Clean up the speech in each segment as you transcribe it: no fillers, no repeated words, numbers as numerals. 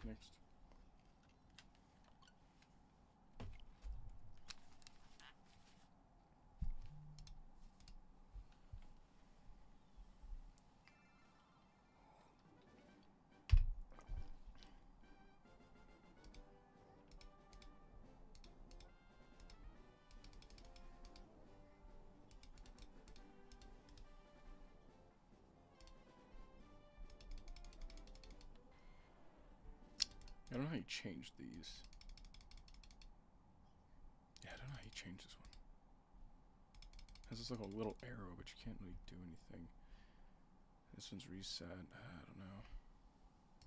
next. I don't know how you change these. Yeah, I don't know how you change this one. It has this like a little arrow, but you can't really do anything. This one's reset. I don't know.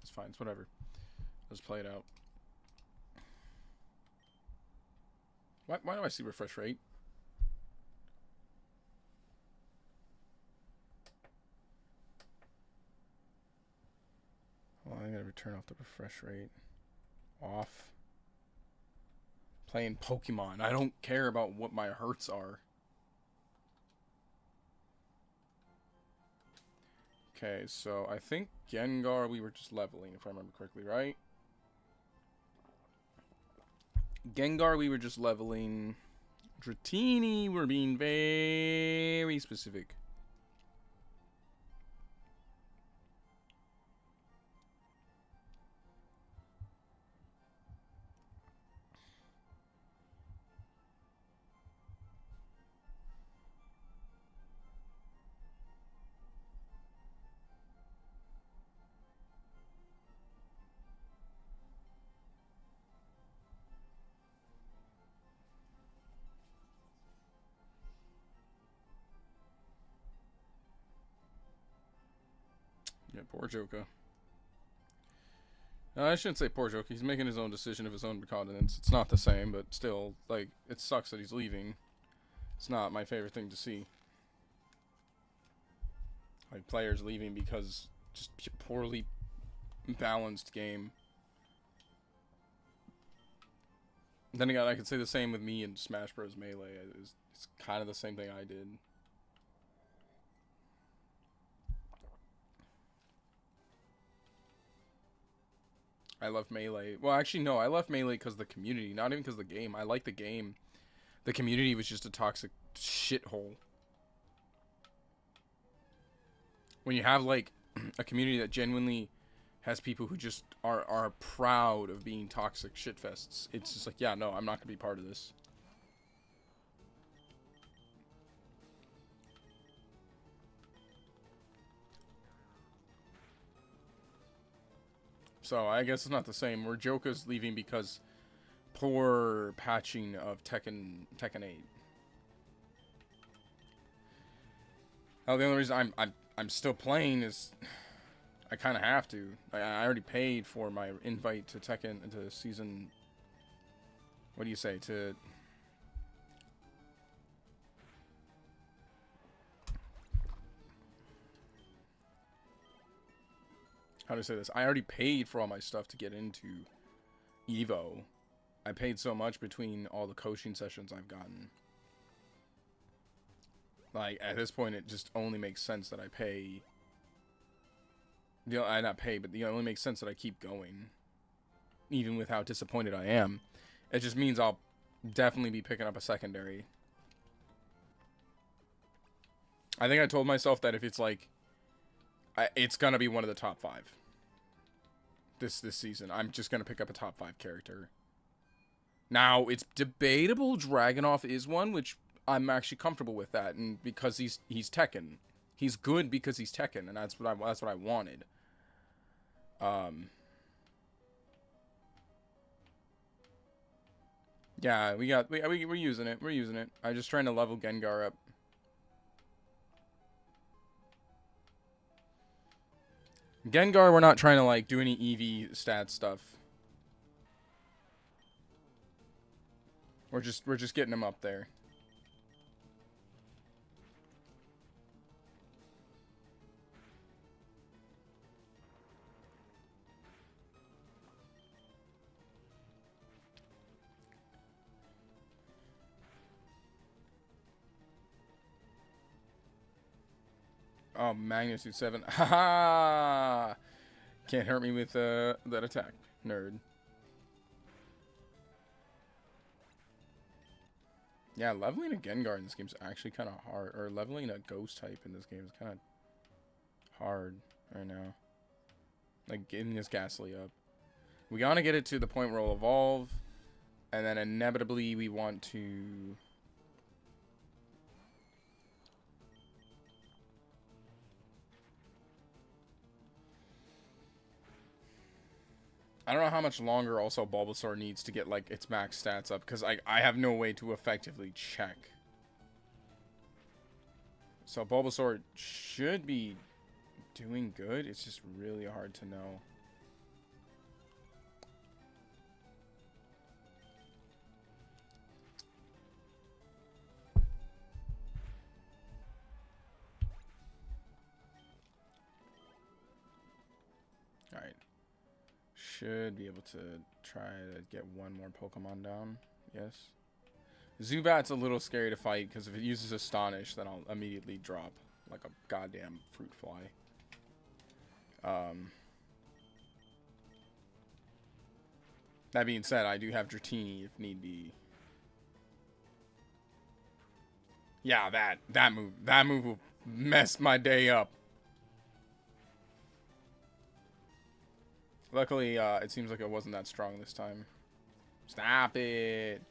It's fine. It's whatever. Let's play it out. Why do I see refresh rate? Well, I'm gonna turn off the refresh rate. Off. Playing Pokemon. I don't care about what my hertz are. Okay, so I think Gengar we were just leveling, if I remember correctly, right? Gengar we were just leveling. Dratini, we're being very specific. Yeah, poor Joka. I shouldn't say poor Joka. He's making his own decision of his own recognizance. It's not the same, but still, like, it sucks that he's leaving. It's not my favorite thing to see. Like, players leaving because just poorly balanced game. Then again, I could say the same with me in Smash Bros. Melee. It's kind of the same thing I did. I love Melee. Well, actually, no. I left Melee because of the community, not even because of the game. I like the game. The community was just a toxic shithole. When you have, like, a community that genuinely has people who just are proud of being toxic shitfests, it's just like, yeah, no, I'm not going to be part of this. So, I guess it's not the same. Where Joka's leaving because poor patching of Tekken 8. Now, the only reason I'm still playing is I kind of have to. I already paid for my invite to Tekken, to season. What do you say? To. How do I say this? I already paid for all my stuff to get into Evo. I paid so much between all the coaching sessions I've gotten. Like, at this point, it just only makes sense that I pay. I not pay, but it only makes sense that I keep going. Even with how disappointed I am. It just means I'll definitely be picking up a secondary. I think I told myself that if it's like... it's gonna be one of the top 5. This season. I'm just gonna pick up a top 5 character. Now, it's debatable Dragunov is one, which I'm actually comfortable with that, and because he's Tekken. He's good because he's Tekken, and that's what I wanted. Yeah, we're using it. We're using it. I'm just trying to level Gengar up. Gengar, we're not trying to like do any EV stat stuff. We're just getting him up there. Oh, magnitude 7. Haha! Can't hurt me with that attack. Nerd. Yeah, leveling a Gengar in this game is actually kind of hard. Or leveling a ghost type in this game is kind of hard right now. Like, getting this Ghastly up. We gotta get it to the point where it'll evolve. And then inevitably we want to... I don't know how much longer also Bulbasaur needs to get, like, its max stats up. Because I have no way to effectively check. So Bulbasaur should be doing good. It's just really hard to know. Alright. Should be able to try to get one more Pokemon down. Yes. Zubat's a little scary to fight because if it uses Astonish, then I'll immediately drop like a goddamn fruit fly. That being said, I do have Dratini if need be. Yeah, that move will mess my day up. Luckily, it seems like it wasn't that strong this time. Stop it.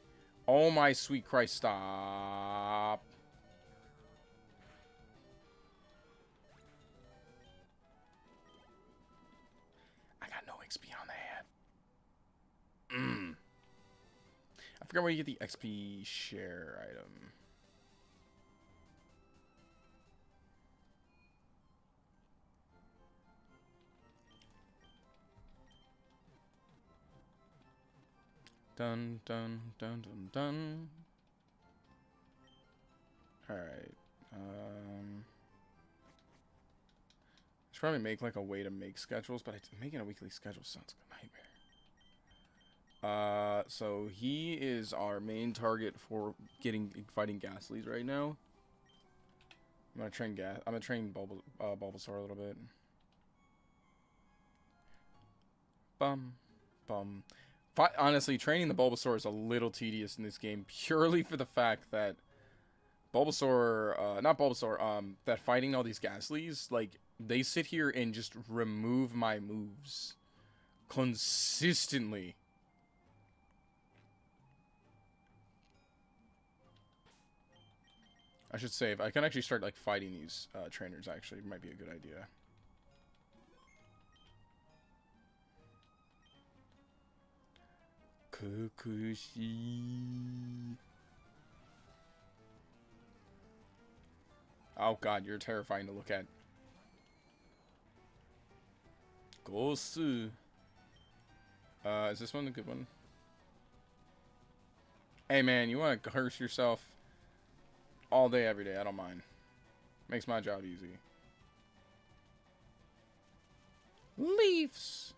Oh my sweet Christ, stop. I got no XP on that. I forgot where you get the XP share item. Dun dun dun dun dun. Alright. Should probably make like a way to make schedules, but making a weekly schedule sounds like a nightmare. So he is our main target for fighting Ghastlies right now. I'm gonna train Bulbasaur a little bit. Bum bum. Honestly, training the Bulbasaur is a little tedious in this game, purely for the fact that that fighting all these Ghastlies, like, they sit here and just remove my moves consistently. I should save. I can actually start, like, fighting these trainers, actually. It might be a good idea. Kukushi. Oh god, you're terrifying to look at. Gosu. Is this one the good one? Hey man, you want to curse yourself all day, every day? I don't mind. Makes my job easy. Leafs.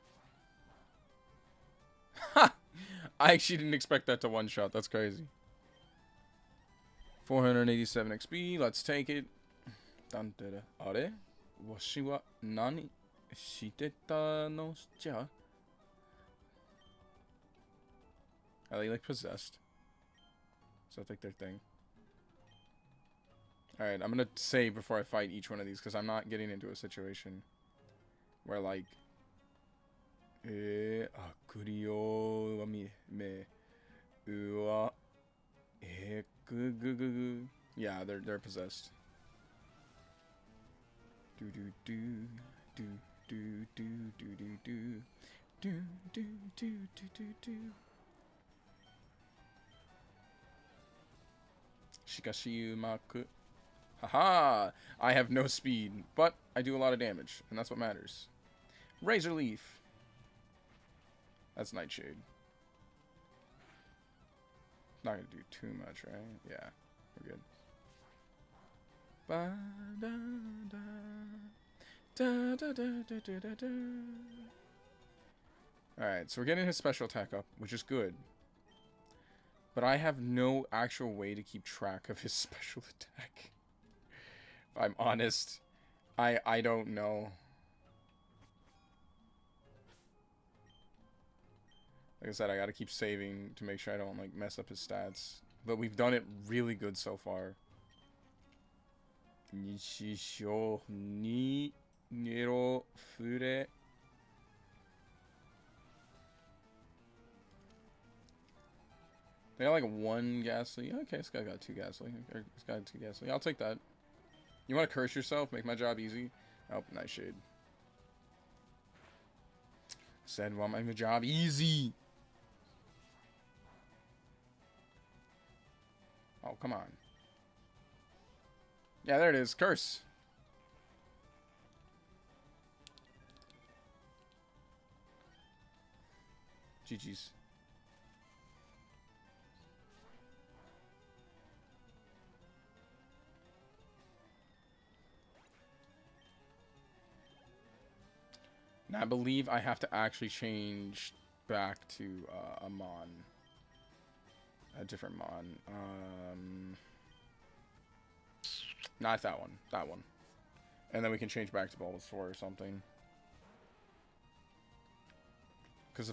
Ha! I actually didn't expect that to one-shot. That's crazy. 487 XP. Let's take it. Are? Washi wa nani shiteta no ja? Are they like possessed? So that's like their thing. Alright, I'm gonna save before I fight each one of these because I'm not getting into a situation where like yeah, they're possessed. Do do do do do do do do do do do do do do. Shikashi Maku. Haha! I have no speed, but I do a lot of damage, and that's what matters. Razor Leaf. That's Nightshade. Not gonna do too much, right? Yeah, we're good. Ba da da da da da da da da. Alright, so we're getting his special attack up, which is good. But I have no actual way to keep track of his special attack. If I'm honest, I don't know. Like I said, I gotta keep saving to make sure I don't, like, mess up his stats. But we've done it really good so far. Nishisho ni nero fure. They got like 1 Ghastly. Okay, this guy got 2 Ghastly. This guy got 2 Ghastly. I'll take that. You want to curse yourself? Make my job easy? Oh, nice shade. Said, want my job easy. Oh, come on. Yeah, there it is. Curse. GG's. Now, I believe I have to actually change back to a Mon. A different Mon. Not that one. That one. And then we can change back to Bulbasaur or something. Because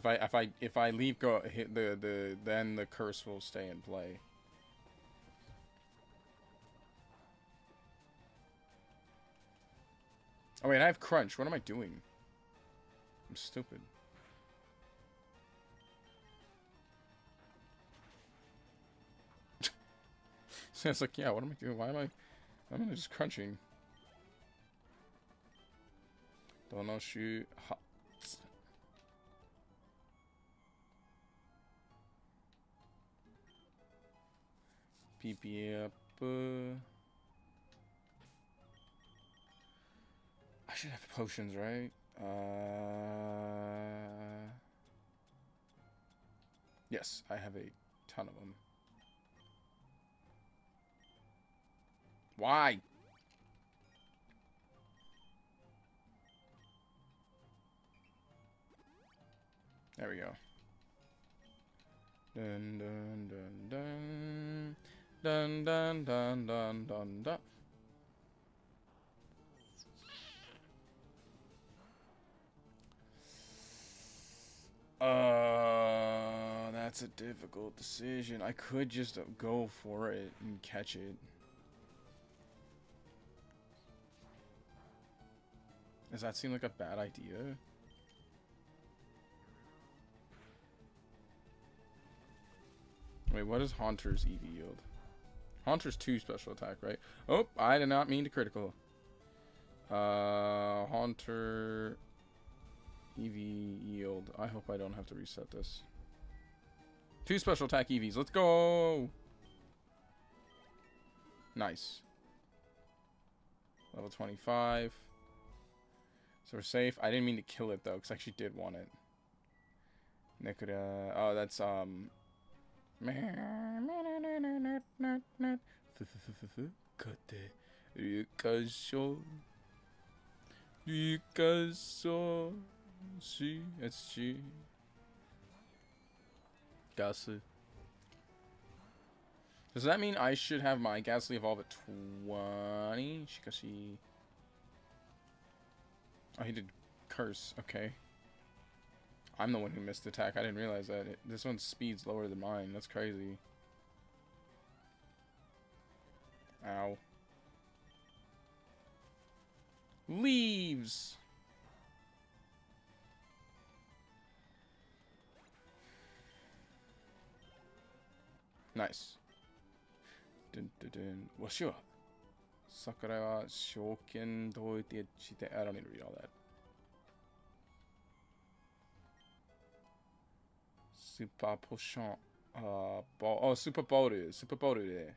if I leave go hit then the curse will stay in play. Oh wait, I have Crunch. What am I doing? I'm stupid. So it's like, yeah, what am I doing? Why am I'm just crunching. Don't shoot hot. PP up. I should have potions, right? Yes, I have a ton of them. Why? There we go. Dun dun dun dun dun dun dun dun dun dun. That's a difficult decision. I could just go for it and catch it. Does that seem like a bad idea? Wait, what does Haunter's EV yield? Haunter's 2 special attack, right? Oh, I did not mean to critical. Haunter EV yield. I hope I don't have to reset this. 2 special attack EVs. Let's go! Nice. Level 25. So we're safe. I didn't mean to kill it though, because I actually did want it. Nekura. Oh, that's It's G. Ghastly. Does that mean I should have my Ghastly evolve at 20? Shikashi. Oh, he did curse. Okay. I'm the one who missed the attack. I didn't realize that. This one's speed's lower than mine. That's crazy. Ow. Leaves! Nice. Dun dun dun. What's your Sakura wa Shoken doite chite. I don't need to read all that. Super potion. Ball. Oh, super boru. Super boru there.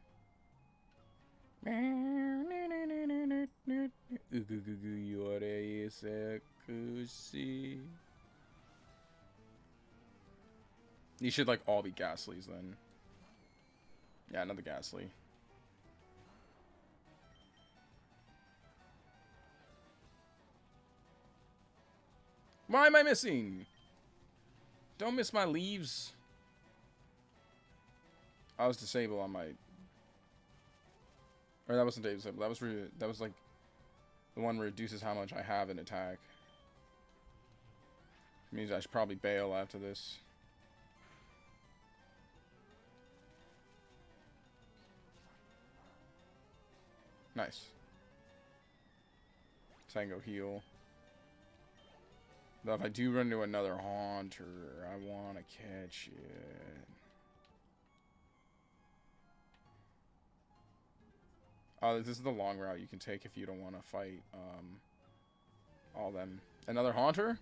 Ugugugu yore sekushi. These should like all be Ghastlies then. Yeah, another Ghastly. Why am I missing? Don't miss my leaves. I was disabled on my. Or that wasn't disabled. That was like the one where it reduces how much I have in attack. It means I should probably bail after this. Nice. Tango heal. Though if I do run into another Haunter, I want to catch it. Oh, this is the long route you can take if you don't want to fight all them. Another Haunter?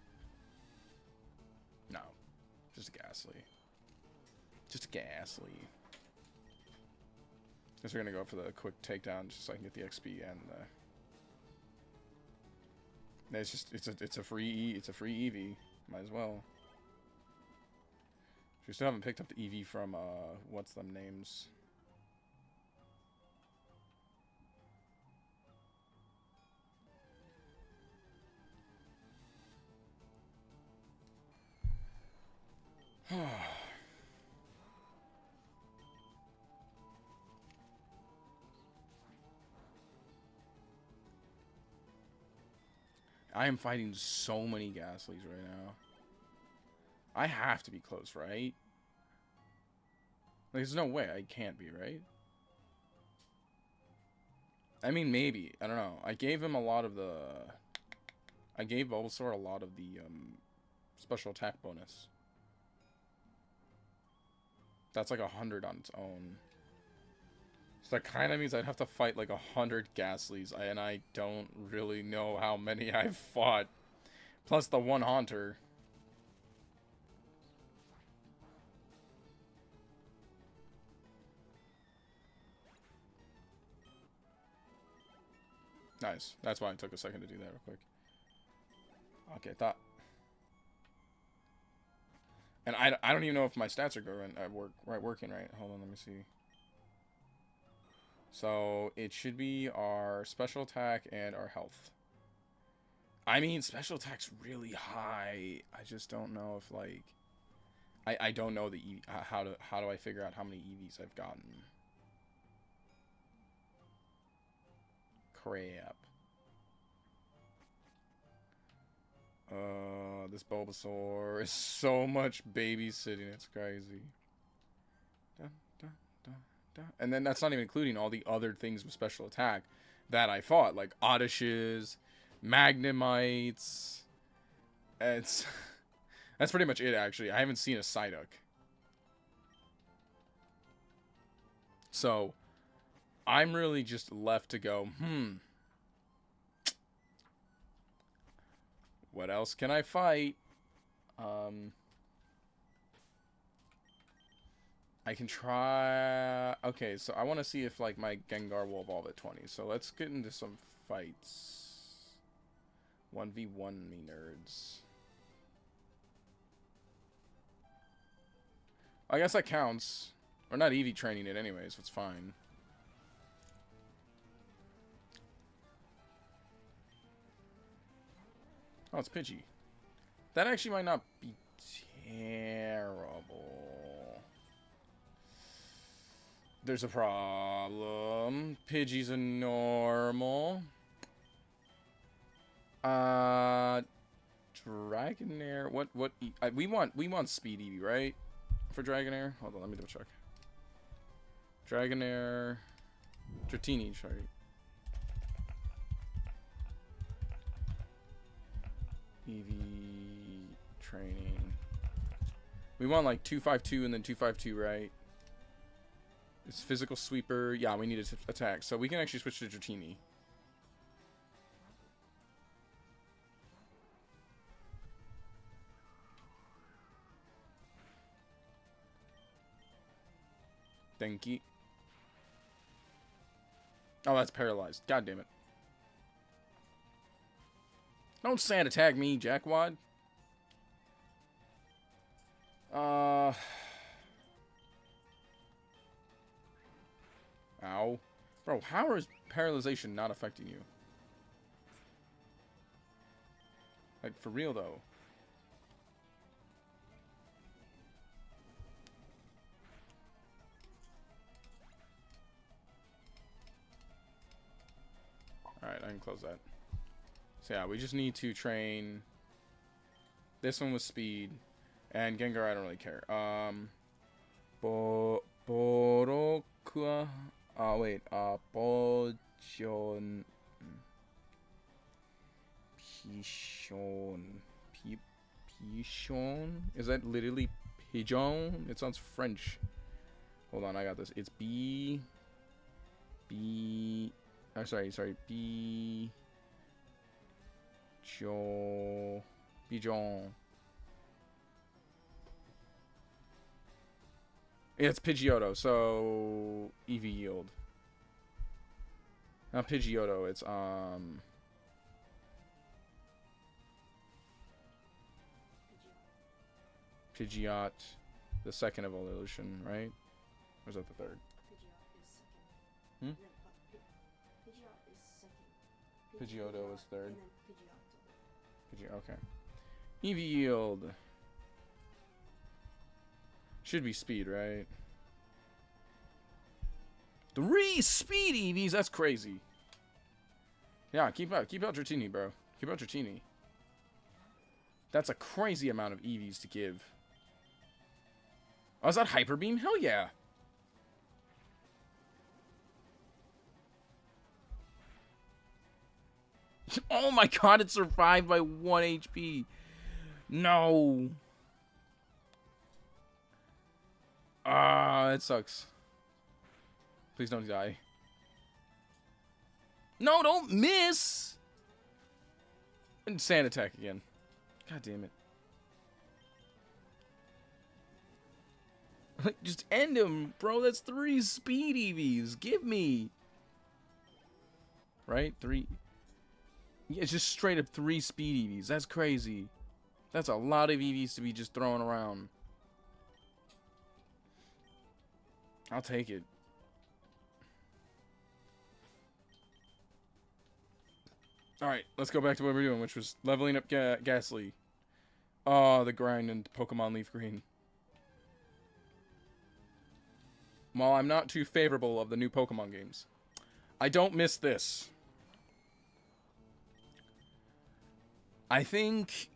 No. Just a Ghastly. Just a Ghastly. Guess we're gonna go for the quick takedown just so I can get the XP and it's just it's a free EV. Might as well. We still haven't picked up the EV from what's them names. I am fighting so many Ghastlies right now. I have to be close, right? Like, there's no way I can't be, right? I mean, maybe. I don't know. I gave him a lot of the... I gave Bulbasaur a lot of the special attack bonus. That's like 100 on its own. So that kind of means I'd have to fight like 100 Ghastlies, and I don't really know how many I've fought. Plus the one Haunter. Nice. That's why it took a second to do that real quick. Okay, that. And I don't even know if my stats are going working right. Hold on, let me see. So it should be our special attack and our health. I mean, special attack's really high. I just don't know if like I don't know the how do I figure out how many EVs I've gotten. Crap. This Bulbasaur is so much babysitting. It's crazy. Dun, dun, dun, dun. And then that's not even including all the other things with special attack that I fought, like Oddishes, Magnemites. It's that's pretty much it. Actually, I haven't seen a Psyduck. So I'm really just left to go. What else can I fight? I can try... Okay, so I want to see if, like, my Gengar will evolve at 20. So let's get into some fights. 1v1 me nerds. I guess that counts. We're not EV training it anyway, so it's fine. Oh, it's Pidgey. That actually might not be terrible. There's a problem. Pidgey's a normal. Dragonair. What? We want Speed Eevee, right? For Dragonair. Hold on, let me double check. Dragonair. Dratini, sorry. EV training. We want like 252 and then 252, right? It's physical sweeper. Yeah, we need to attack. So we can actually switch to Dratini. Denki. Oh, that's paralyzed. God damn it. Don't sand attack me, Jackwad. Ow. Bro, how is paralyzation not affecting you? Like, for real, though. Alright, I can close that. So yeah, we just need to train this one with speed. And Gengar, I don't really care. Borokua. Oh, wait. Pigeon. Pigeon. Pigeon? Is that literally pigeon? It sounds French. Hold on, I got this. It's B. Oh, sorry. B. Pigeon. Yeah, it's Pidgeotto, so EV yield. Not Pidgeotto, it's Pidgeot, the second evolution, right? Or is that the third? Pidgeot is second. Pidgeotto is third. And then Pidgeotto. Okay. EV yield. Should be speed, right? 3 speed EVs? That's crazy. Yeah, keep out Dratini, bro. Keep out Dratini. That's a crazy amount of EVs to give. Oh, is that Hyper Beam? Hell yeah. Oh my god, it survived by 1 HP. No. It sucks. Please don't die. No, don't miss! And sand attack again. God damn it. Like, just end him, bro. That's 3 speed EVs. Give me. Right? 3. Yeah, it's just straight up 3 speed EVs. That's crazy. That's a lot of EVs to be just throwing around. I'll take it. Alright, let's go back to what we're doing, which was leveling up Ghastly. Oh, the grind in Pokemon Leaf Green. While I'm not too favorable of the new Pokemon games, I don't miss this. I think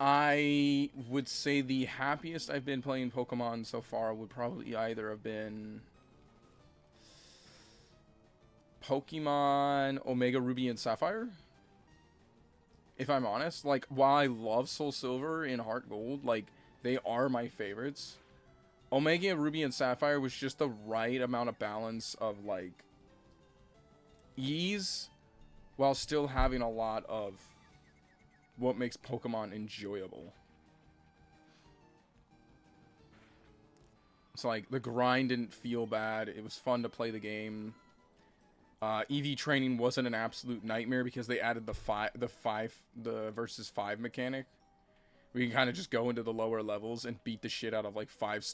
I would say the happiest I've been playing Pokemon so far would probably either have been Pokemon Omega Ruby and Sapphire. If I'm honest, like, while I love Soul Silver and Heart Gold, like, they are my favorites. Omega Ruby and Sapphire was just the right amount of balance of, like, ease while still having a lot of what makes Pokemon enjoyable. So, like, the grind didn't feel bad. It was fun to play the game. EV training wasn't an absolute nightmare because they added the versus 5 mechanic. We can kind of just go into the lower levels and beat the shit out of like 5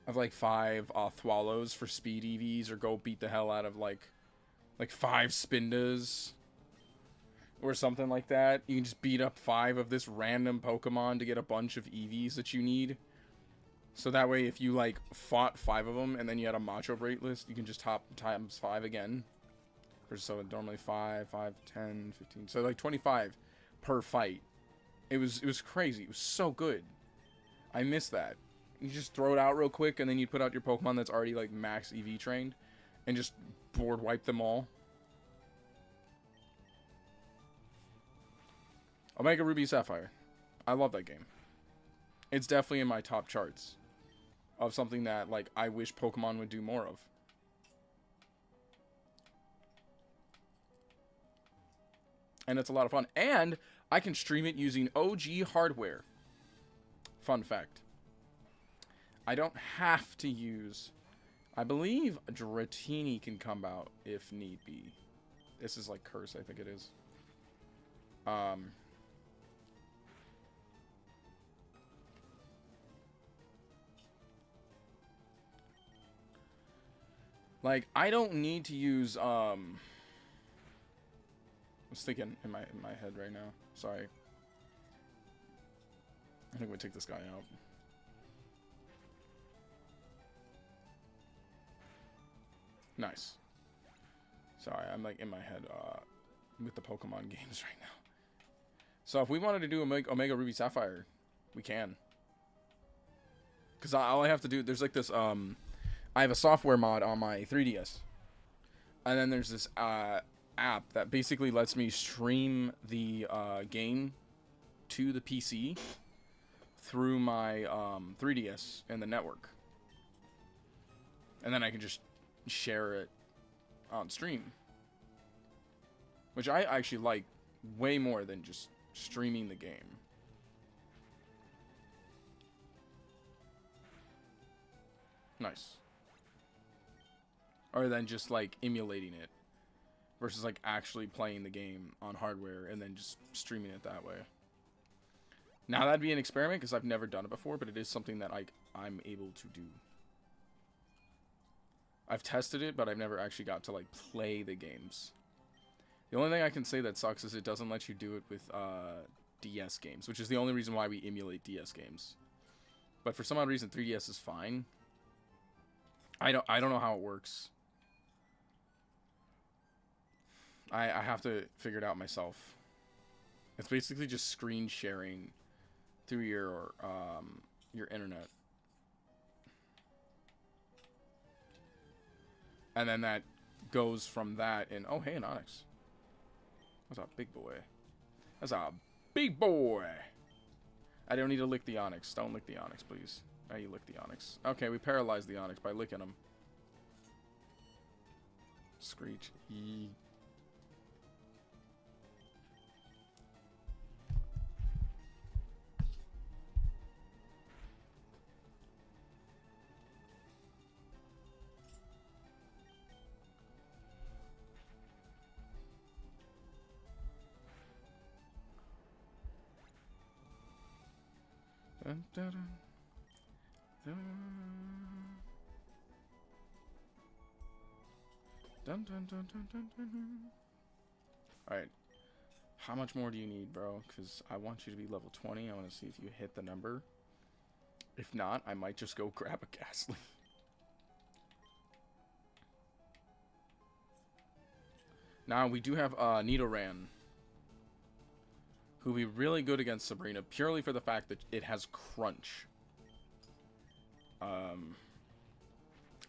of like 5 Thwallows for speed EVs, or go beat the hell out of like 5 Spindas or something like that. You can just beat up 5 of this random Pokemon to get a bunch of EVs that you need. So that way, if you, like, fought 5 of them, and then you had a Macho Break list, you can just top times 5 again. So normally 5, 10, 15. So, like, 25 per fight. It was crazy. It was so good. I miss that. You just throw it out real quick, and then you put out your Pokemon that's already, like, max EV trained, and just board wipe them all. Omega Ruby Sapphire. I love that game. It's definitely in my top charts of something that, like, I wish Pokemon would do more of. And it's a lot of fun. And I can stream it using OG hardware. Fun fact. I don't have to use... I believe Dratini can come out if need be. This is like Curse, I think it is. Like, I don't need to use, I was thinking in my head right now. Sorry. I think we take this guy out. Nice. Sorry, I'm like in my head with the Pokemon games right now. So if we wanted to do Omega Ruby Sapphire, we can. Because all I have to do, there's like this, I have a software mod on my 3DS And then there's this app that basically lets me stream the game to the PC through my 3DS and the network. And then I can just share it on stream. Which I actually like way more than just streaming the game. Nice. Or than just like emulating it versus like actually playing the game on hardware and then just streaming it that way. Now that'd be an experiment because I've never done it before, but it is something that I'm able to do. I've tested it, but I've never actually got to like play the games. The only thing I can say that sucks is it doesn't let you do it with DS games, which is the only reason why we emulate DS games. But for some odd reason, 3DS is fine. I don't know how it works. I have to figure it out myself. It's basically just screen sharing through your internet. And then that goes from that and oh hey, an Onyx. That's a big boy. That's a big boy. I don't need to lick the Onyx. Don't lick the Onyx, please. Now you lick the Onyx. Okay, we paralyzed the Onyx by licking him. Screech. Yee. Dun, dun, dun. Dun, dun, dun, dun, dun, dun, dun. Alright. How much more do you need, bro? Because I want you to be level 20. I want to see if you hit the number. If not, I might just go grab a Ghastly. Now, we do have Nidoran, who will be really good against Sabrina, purely for the fact that it has Crunch.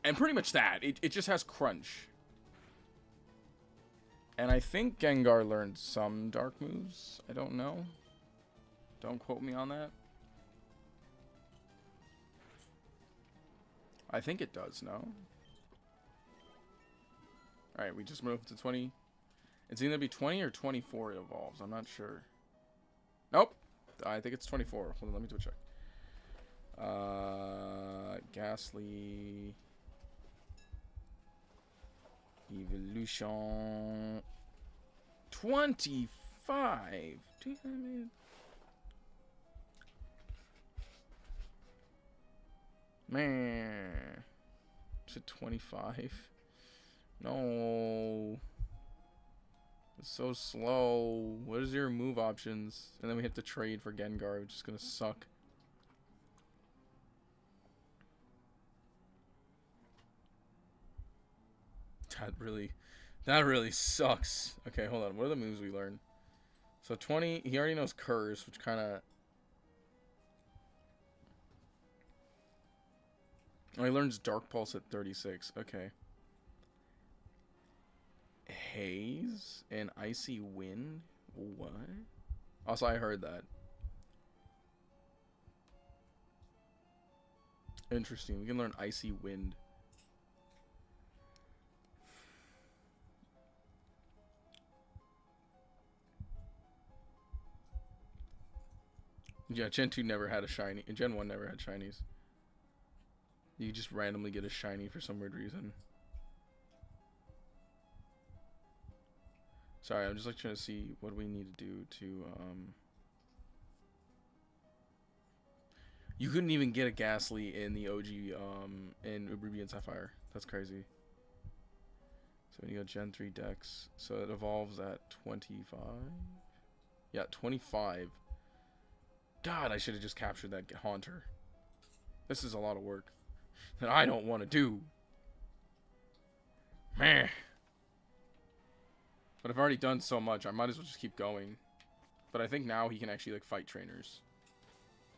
And pretty much that. It just has Crunch. And I think Gengar learned some dark moves. I don't know. Don't quote me on that. I think it does, no? Alright, we just moved to 20. It's either be 20 or 24 it evolves. I'm not sure. Nope. I think it's 24. Hold on, let me do a check. Ghastly evolution 25. Damn it. Man. Is it 25? No. It's so slow. What is your move options? And then we have to trade for Gengar, which is gonna suck. That really sucks. Okay, hold on. What are the moves we learned? So 20, he already knows Curse, which kind of... Oh, he learns Dark Pulse at 36. Okay. Haze and Icy Wind? What? Also, I heard that. Interesting. We can learn Icy Wind. Yeah, Gen 2 never had a shiny. Gen 1 never had shinies. You just randomly get a shiny for some weird reason. Sorry, I'm just like trying to see what we need to do to You couldn't even get a Ghastly in the OG in Ruby and Sapphire. That's crazy. So when you go Gen 3 Dex, so it evolves at 25. Yeah, 25. God, I should have just captured that Haunter. This is a lot of work that I don't want to do. Meh. But I've already done so much, I might as well just keep going. But I think now he can actually like fight trainers.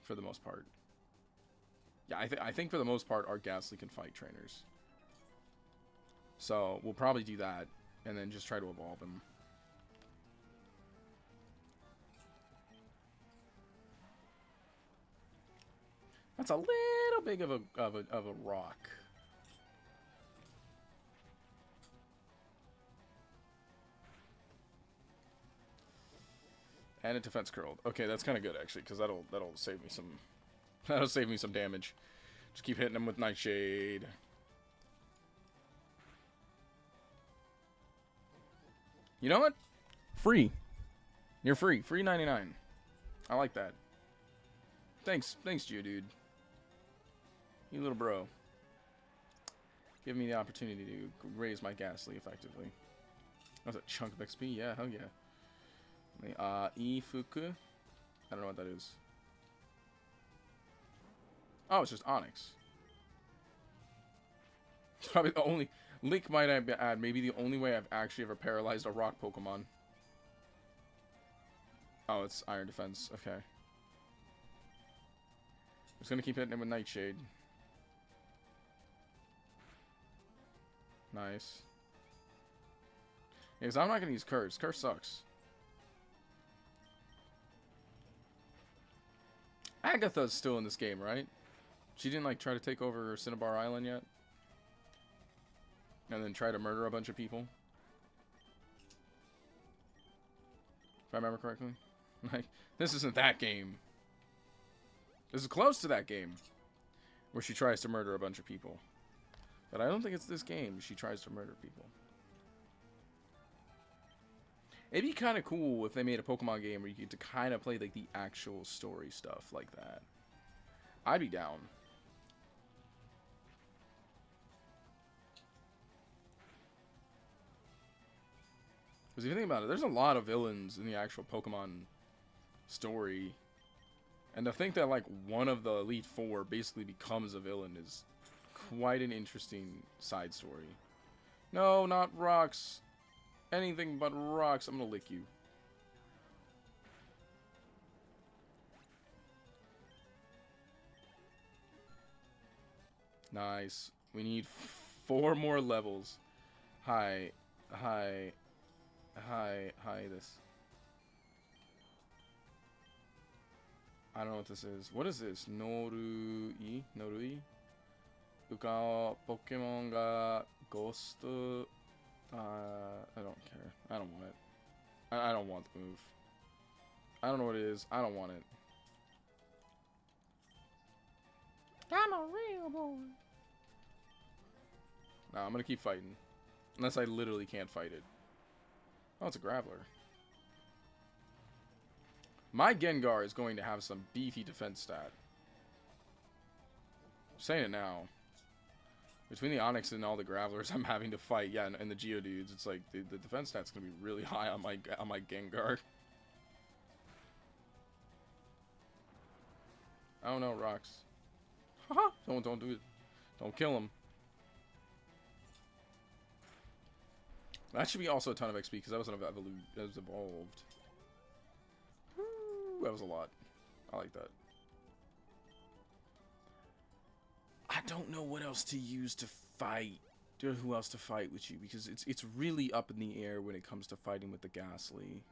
For the most part. Yeah, I think for the most part, our Ghastly can fight trainers. So we'll probably do that, and then just try to evolve him. That's a little big of a rock. And a defense curled. Okay, that's kind of good actually, because that'll save me some damage. Just keep hitting him with Nightshade. You know what? Free. You're free. Free 99. I like that. Thanks, Geodude. You little bro. Give me the opportunity to raise my Ghastly effectively. That's a chunk of XP. Yeah, hell yeah. Ifuku. I don't know what that is. Oh, it's just Onyx. It's probably the only... Link might add, maybe the only way I've actually ever paralyzed a rock Pokemon. Oh, it's Iron Defense. Okay. Just gonna keep hitting him with Nightshade. Nice. Yeah, because I'm not gonna use Curse. Curse sucks. Agatha's still in this game, right? She didn't, like, try to take over Cinnabar Island yet? And then try to murder a bunch of people? If I remember correctly? Like, this isn't that game. This is close to that game. Where she tries to murder a bunch of people. But I don't think it's this game she tries to murder people. It'd be kind of cool if they made a Pokemon game where you get to kind of play, like, the actual story stuff like that. I'd be down. Because if you think about it, there's a lot of villains in the actual Pokemon story. And to think that, like, one of the Elite Four basically becomes a villain is quite an interesting side story. No, not rocks. Anything but rocks. I'm gonna lick you. Nice. We need 4 more levels. Hi this. I don't know what this is. What is this? Norui? Norui? Uka Pokemon ga Ghost. I don't care. I don't want it. I don't want the move. I don't know what it is. I don't want it. I'm a real boy. Nah, I'm gonna keep fighting. Unless I literally can't fight it. Oh, it's a Graveler. My Gengar is going to have some beefy defense stat. I'm saying it now. Between the Onix and all the Gravelers I'm having to fight, yeah, and the Geodudes, it's like the defense stat's gonna be really high on my Gengar. Oh no, rocks. Haha! Don't do it. Don't kill him. That should be also a ton of XP because that was evolved. Woo, that was a lot. I like that. I don't know what else to use to fight. Who else to fight with you? Because it's really up in the air when it comes to fighting with the Ghastly.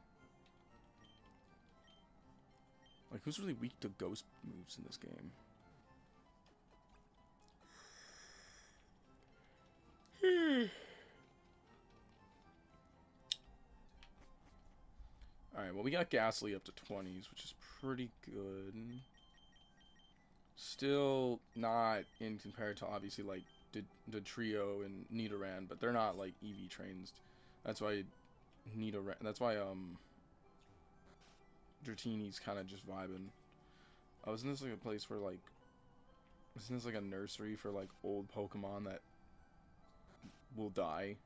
Like, who's really weak to ghost moves in this game? Alright, well, we got Ghastly up to 20s, which is pretty good. Still not in compared to, obviously, like, the Trio and Nidoran, but they're not, like, EV trains. That's why Nidoran, that's why, Dratini's kind of just vibing. Oh, isn't this, like, a place where, like, isn't this, like, a nursery for, like, old Pokemon that will die?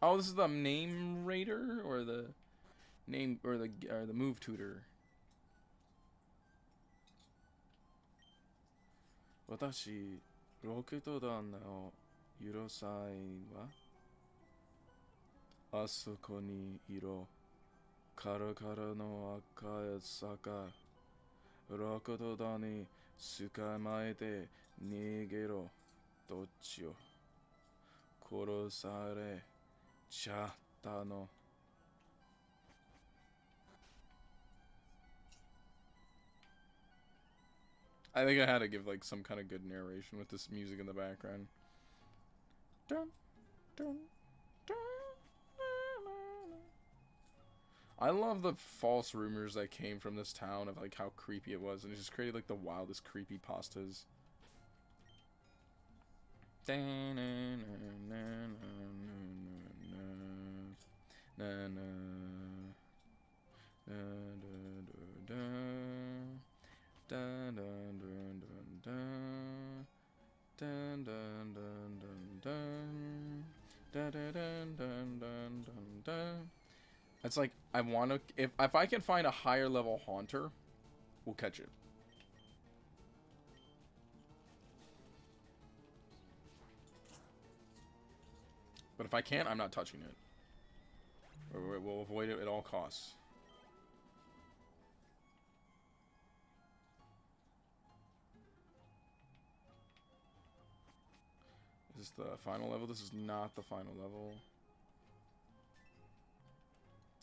Oh, this is the name raider or the name or the move tutor. Watashi roketo dan o yurosai wa asoko ni iro karakara no akasaka roketo dan ni sukamae de nigero dochi o 殺されちゃったの. I think I had to give like some kind of good narration with this music in the background. Dun, dun, dun, I love the false rumors that came from this town of like how creepy it was, and it just created like the wildest creepy pastas. It's like I want to if I can find a higher level haunter, we'll catch it. But if I can't, I'm not touching it. We'll avoid it at all costs. Is this the final level? This is not the final level.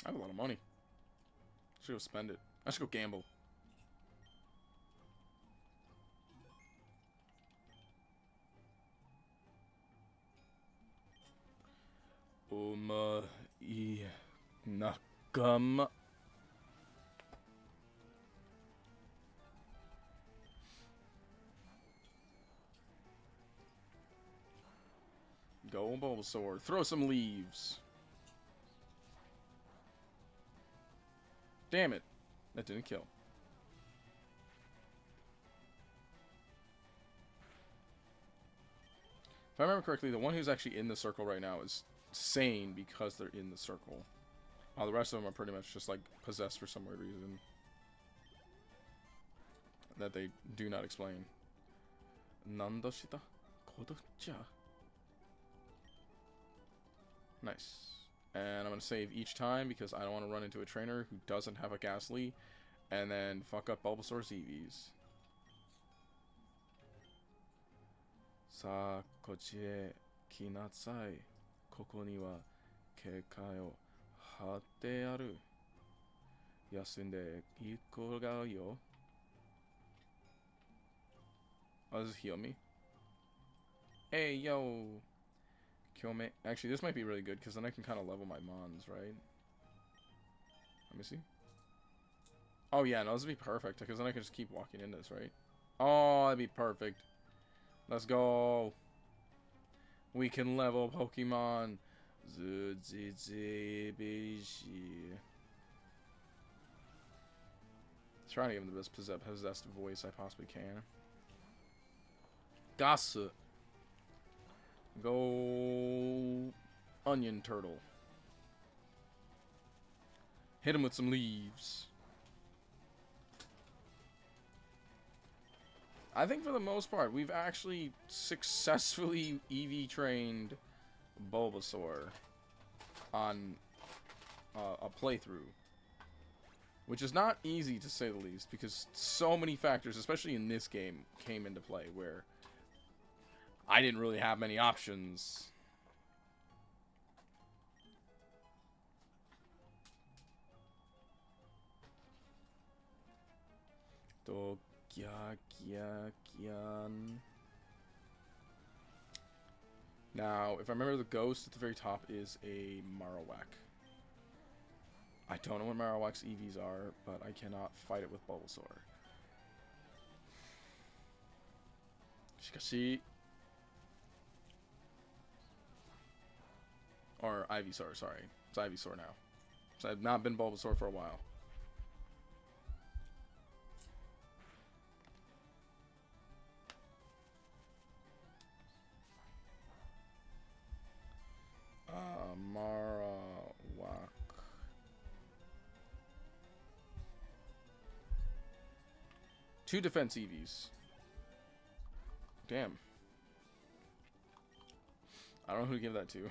I have a lot of money. I should go spend it. I should go gamble. Nakama. Go Bulbasaur. Throw some leaves. Damn it. That didn't kill. If I remember correctly, the one who's actually in the circle right now is sane because they're in the circle. While the rest of them are pretty much just like possessed for some weird reason that they do not explain. Nandashita Kodocha. Nice. And I'm going to save each time because I don't want to run into a trainer who doesn't have a Ghastly and then fuck up Bulbasaur's EVs. Sa kochi e kinasai. Koko ni wa keikai o hatte aru. Yasunde ikou yo. Oh, does this heal me? Hey, yo! Actually, this might be really good because then I can kind of level my mons, right? Let me see. Oh yeah, no, this would be perfect because then I can just keep walking in this, right? Oh, that'd be perfect. Let's go. We can level Pokemon. Trying to give him the best possessed voice I possibly can. Gasu. Go onion turtle. Hit him with some leaves. I think for the most part, we've actually successfully EV trained Bulbasaur on a playthrough. Which is not easy to say the least, because so many factors, especially in this game, came into play where I didn't really have many options. Now, if I remember, the ghost at the very top is a Marowak. I don't know what Marowak's EVs are, but I cannot fight it with Bulbasaur. Shikashi. Or Ivysaur, sorry. It's Ivysaur now. So I've not been Bulbasaur for a while. Marowak. Two defense EVs. Damn. I don't know who to give that to.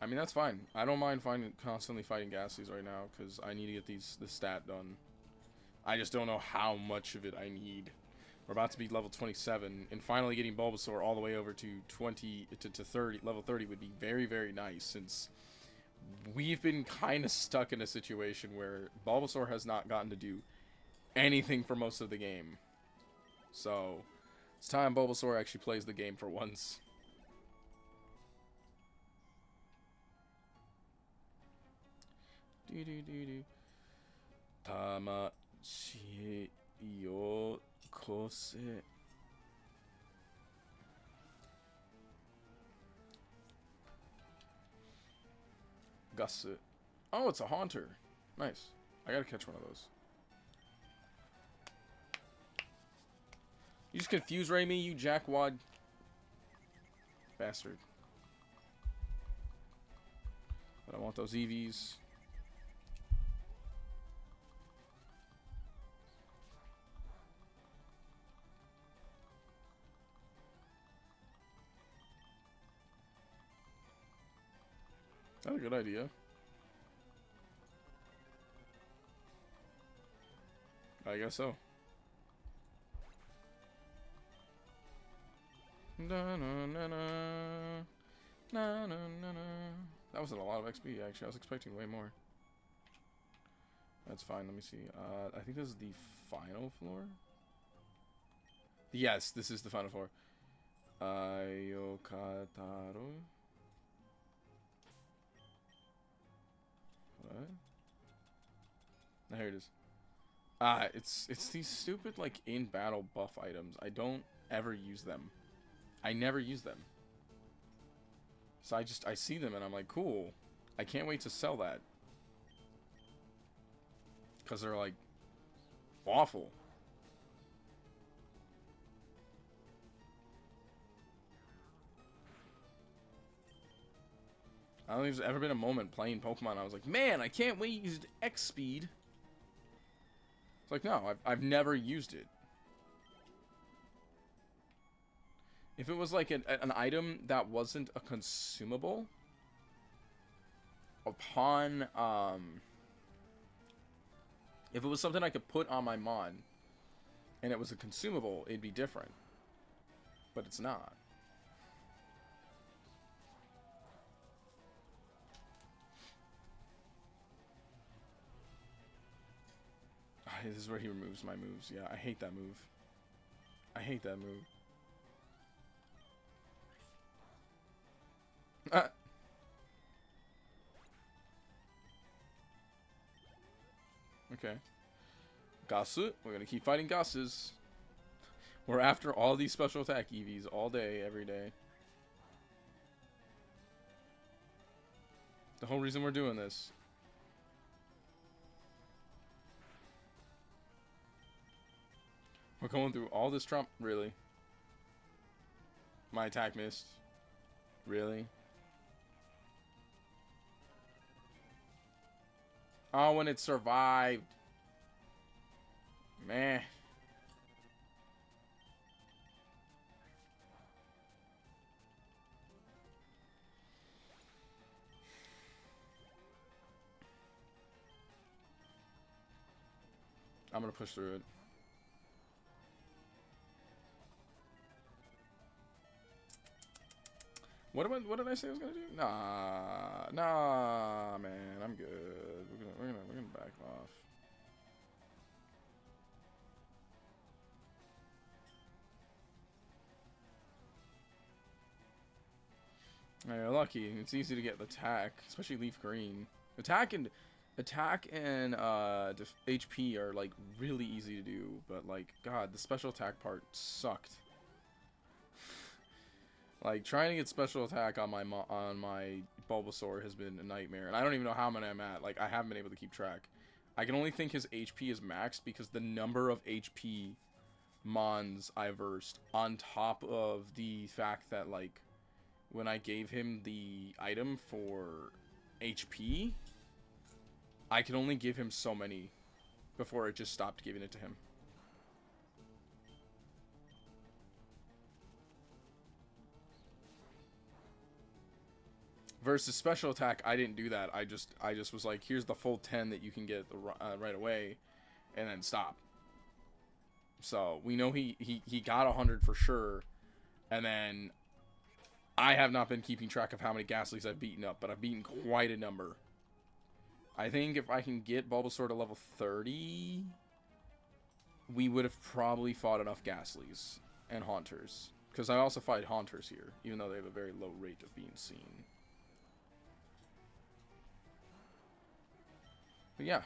I mean, that's fine. I don't mind constantly fighting Ghastlies right now, because I need to get this stat done. I just don't know how much of it I need. We're about to be level 27, and finally getting Bulbasaur all the way over to 30. Level 30 would be very, very nice, since we've been kind of stuck in a situation where Bulbasaur has not gotten to do anything for most of the game. So, it's time Bulbasaur actually plays the game for once. Tamashi yo kose. Gusset. Oh, it's a Haunter. Nice. I gotta catch one of those. You just confuse Ray me, you jackwad. Bastard. But I want those EVs. That's a good idea. I guess so. Na, na, na, na. Na, na, na, na. That wasn't a lot of XP, actually. I was expecting way more. That's fine. Let me see. I think this is the final floor. Yes, this is the final floor. Ayokataro. What? Now here it is. It's these stupid like in battle buff items. I don't ever use them. I never use them. So I see them and I'm like, cool. I can't wait to sell that. Cause they're like awful. I don't think there's ever been a moment playing Pokemon I was like, man, I can't wait to use X speed. It's like, no, I've never used it. If it was like an item that wasn't a consumable, upon, if it was something I could put on my Mon, and it was a consumable, it'd be different. But it's not. This is where he removes my moves. Yeah, I hate that move. I hate that move. Okay. Gasu. We're gonna keep fighting Gasus. We're after all these special attack EVs all day, every day. The whole reason we're doing this. We're going through all this Trump. Really? My attack missed. Really? Oh, when it survived. Meh. I'm gonna push through it. What did I say I was gonna do? Nah, man, I'm good. We're gonna back off. Yeah, you're lucky. It's easy to get the attack, especially leaf green. Attack and HP are like really easy to do, but like God, the special attack part sucked. Like, trying to get special attack on my Bulbasaur has been a nightmare. And I don't even know how many I'm at. Like, I haven't been able to keep track. I can only think his HP is maxed because the number of HP Mons I versed, on top of the fact that, like, when I gave him the item for HP, I could only give him so many before it just stopped giving it to him. Versus special attack, I didn't do that. I just was like, here's the full 10 that you can get right away, and then stop. So we know he got 100 for sure, and then I have not been keeping track of how many Ghastlies I've beaten up, but I've beaten quite a number. I think if I can get Bulbasaur to level 30, we would have probably fought enough Ghastlies and Haunters. Because I also fight Haunters here, even though they have a very low rate of being seen. But yeah.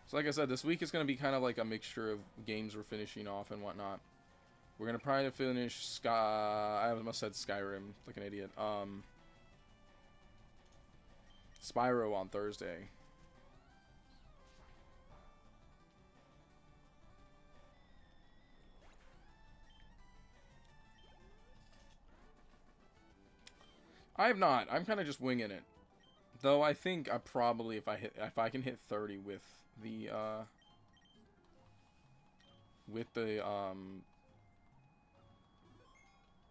So like I said, this week is going to be kind of like a mixture of games we're finishing off and whatnot. We're going to probably finish I almost said Skyrim, like an idiot. Spyro on Thursday. I have not. I'm kind of just winging it. Though I think I probably, if I can hit 30 with the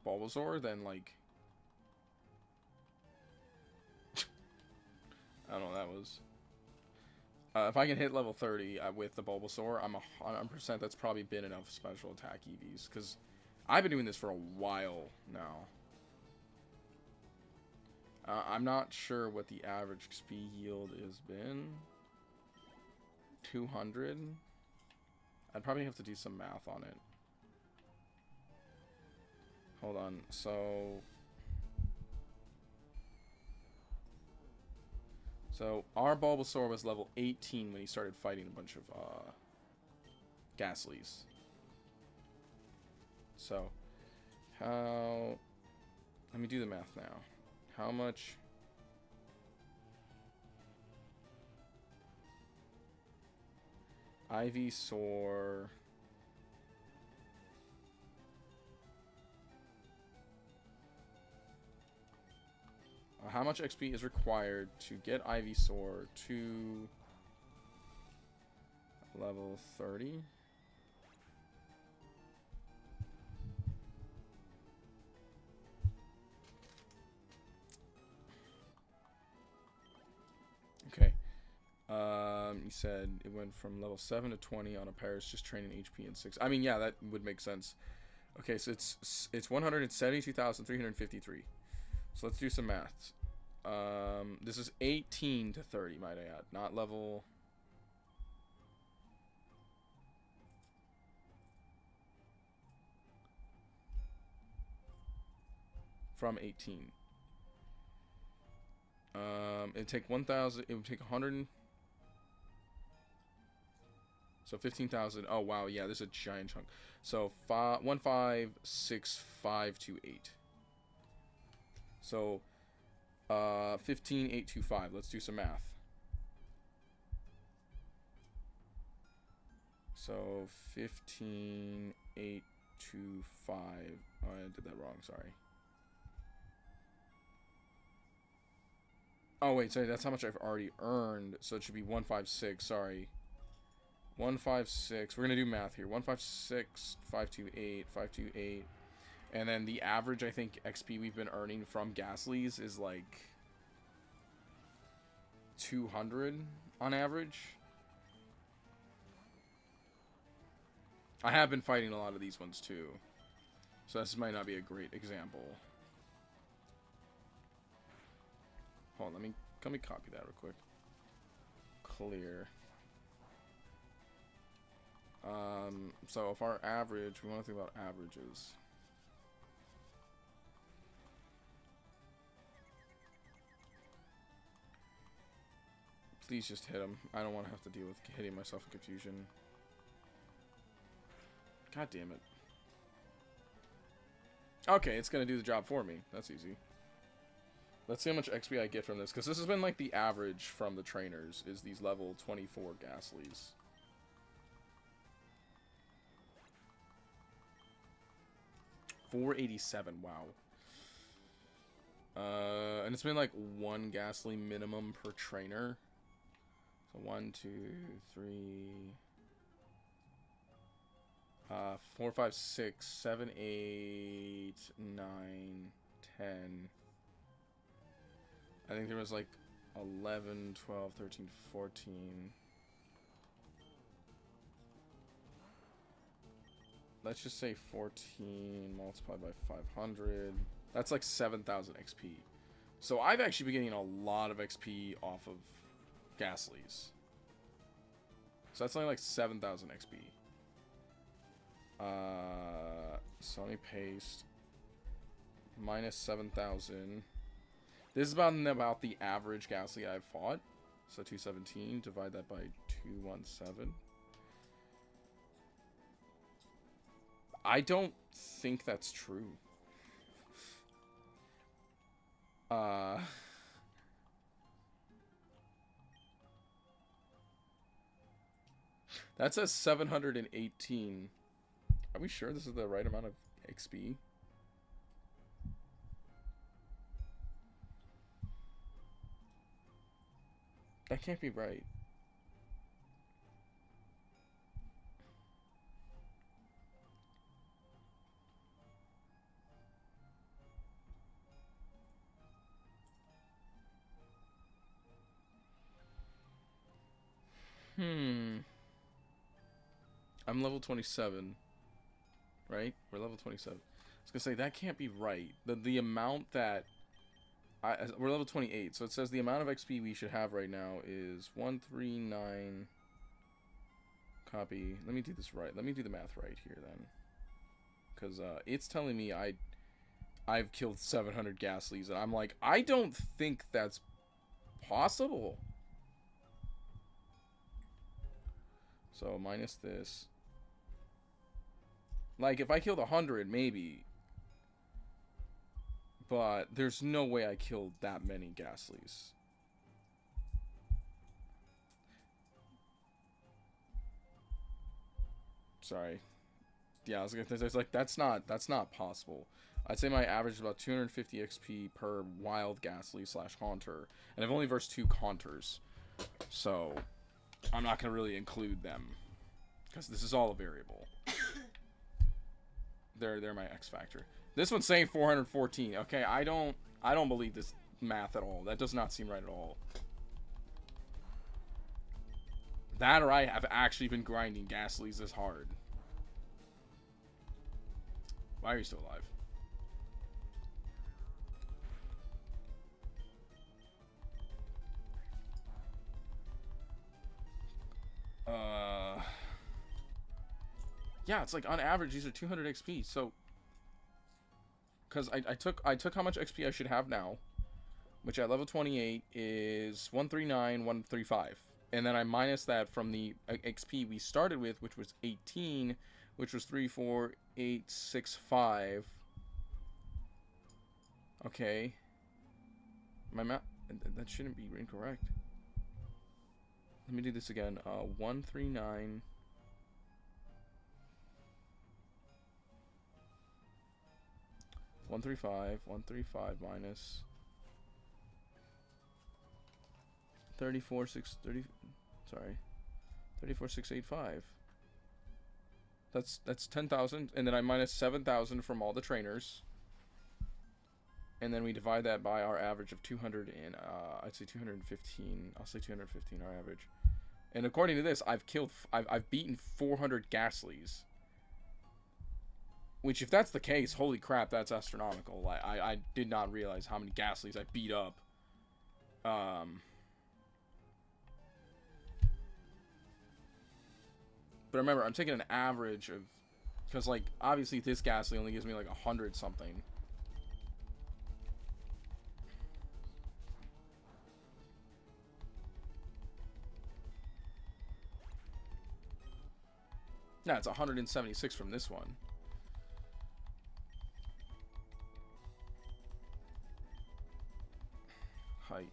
Bulbasaur, then like I don't know, that was if I can hit level 30 with the Bulbasaur, I'm 100%. That's probably been enough special attack EVs, because I've been doing this for a while now. I'm not sure what the average XP yield has been. 200. I'd probably have to do some math on it. Hold on. So our Bulbasaur was level 18 when he started fighting a bunch of Ghastlies. So how? Let me do the math now. How much? Ivysaur. How much XP is required to get Ivysaur to level 30? Okay. You said it went from level 7 to 20 on a pair. It's just training HP and 6. I mean, yeah, that would make sense. Okay, so it's 172,353. So let's do some maths. This is 18 to 30, might I add, not level. From 18. It'd take 1,000. It would take 100. So 15,000. Oh wow, yeah, this is a giant chunk. So 156,528. So 15,825. Let's do some math. So 15,825. Oh, I did that wrong. Sorry. Oh wait, sorry. That's how much I've already earned. So it should be 156. Sorry. 156. We're gonna do math here. 156, 528, 528, and then the average, I think, XP we've been earning from Ghastlies is like 200 on average. I have been fighting a lot of these ones too, so this might not be a great example. Hold on, let me copy that real quick. Clear. So if our average, we want to think about averages. Please just hit him. I don't want to have to deal with hitting myself in confusion. God damn it. Okay, it's going to do the job for me. That's easy. Let's see how much XP I get from this, because this has been like the average from the trainers, is these level 24 Ghastlies. $487, wow. And it's been like 1 Ghastly minimum per trainer. So 1, 2, 3, 4, 5, 6, 7, 8, 9, 10. I think there was like 11, 12, 13, 14. Let's just say 14 multiplied by 500. That's like 7,000 XP. So I've actually been getting a lot of XP off of Ghastlies. So that's only like 7,000 XP. So let me paste. Minus 7,000. This is about the average Ghastly I've fought. So 217, divide that by 217. I don't think that's true. That says 718. Are we sure this is the right amount of XP? That can't be right. I'm level 27. Right? We're level 27. I was gonna say, that can't be right. The amount that... we're level 28, so it says the amount of XP we should have right now is 139... Copy. Let me do this right. Let me do the math right here, then. Because it's telling me I've killed 700 Ghastlies, and I'm like, I don't think that's possible. So, minus this. Like, if I killed 100, maybe. But there's no way I killed that many Ghastlies. Sorry. Yeah, I was gonna say, like, that's not possible. I'd say my average is about 250 XP per wild Ghastly / Haunter. And I've only versed 2 Haunters. So, I'm not gonna really include them. Because this is all a variable. They're my X factor. This one's saying 414. Okay, I don't believe this math at all. That does not seem right at all. That or I have actually been grinding Ghastlies this hard. Why are you still alive? Yeah, it's like on average these are 200 XP. So, because I took how much XP I should have now, which at level 28 is 139, 135, and then I minus that from the XP we started with, which was 18, which was 34865. Okay, my math that shouldn't be incorrect. Let me do this again. 139. 135 minus 34685. That's 10,000, and then I minus 7,000 from all the trainers, and then we divide that by our average of 200 and I'd say 215. I'll say 215 our average, and according to this, I've beaten 400 Ghastlies. Which, if that's the case, holy crap, that's astronomical. I did not realize how many Ghastlies I beat up. But remember, I'm taking an average of... Because, like, obviously this Ghastly only gives me, like, 100 something. Yeah, it's 176 from this one. Height.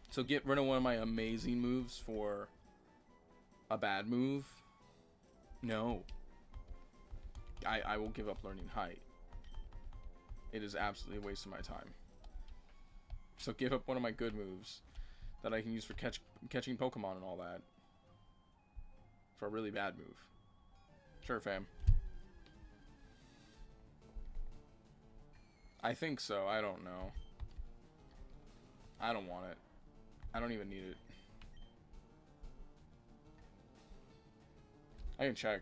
So get rid of one of my amazing moves for a bad move? No. I will give up learning height. It is absolutely a waste of my time. So give up one of my good moves that I can use for catching Pokemon and all that. For a really bad move. Sure, fam. I think so. I don't know. I don't want it. I don't even need it. I can check.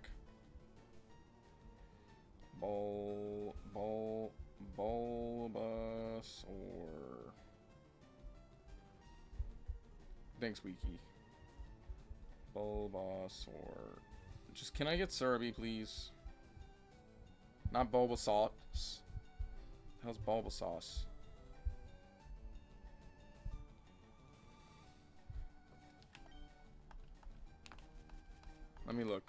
Bulbasaur. Thanks, Wiki. Bulbasaur. Just, can I get Cerebi, please? Not Bulbasaur. How's Bulbasaur? Let me look.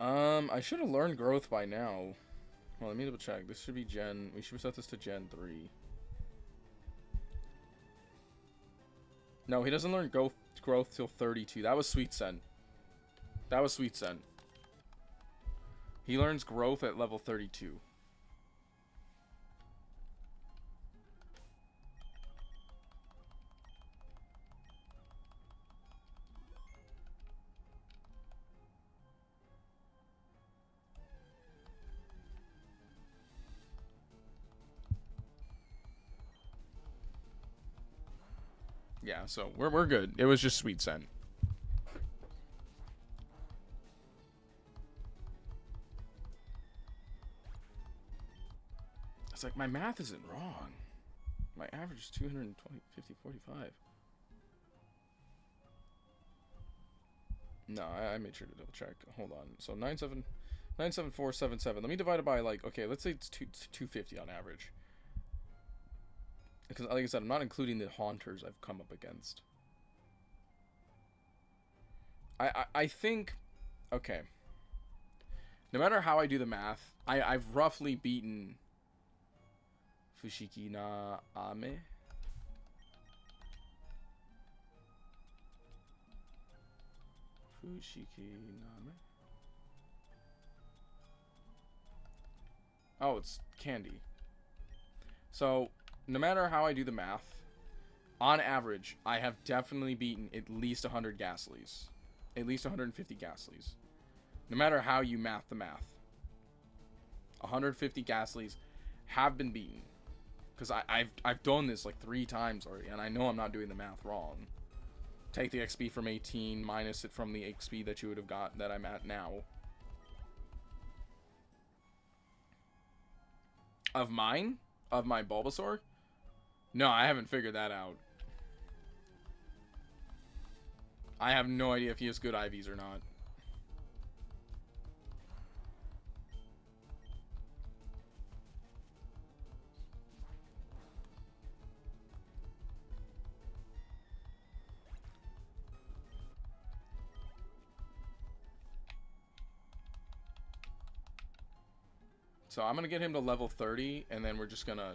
I should have learned growth by now. Well, let me double check. This should be Gen. We should set this to Gen 3. No, he doesn't learn growth till 32. That was Sweet Scent. That was Sweet Scent. He learns growth at level 32. Yeah, so we're good. It was just Sweet Scent. It's like my math isn't wrong. My average is 220, 50, 45. No, I made sure to double check. Hold on. So 97477. Let me divide it by, like, okay, let's say it's 250 on average. Because, like I said, I'm not including the haunters I've come up against. I think, okay. No matter how I do the math, I've roughly beaten Fushigi na Ame. Fushigi na Ame. Oh, it's Candy. So, no matter how I do the math, on average, I have definitely beaten at least 100 Ghastlies. At least 150 Ghastlies. No matter how you math the math. 150 Ghastlies have been beaten. Because I've done this like 3 times already, and I know I'm not doing the math wrong. Take the XP from 18, minus it from the XP that you would have got that I'm at now. Of mine? Of my Bulbasaur? No, I haven't figured that out. I have no idea if he has good IVs or not. So I'm going to get him to level 30, and then we're just going to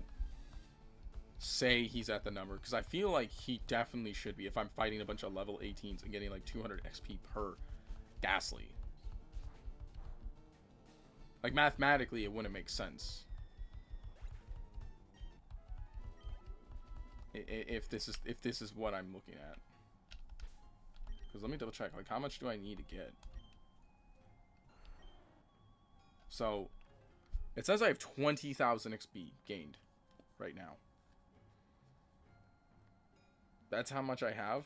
say he's at the number. Because I feel like he definitely should be if I'm fighting a bunch of level 18s and getting like 200 XP per Ghastly. Like, mathematically, it wouldn't make sense. If this is what I'm looking at. Because let me double check. Like, how much do I need to get? So, it says I have 20,000 XP gained right now. That's how much I have.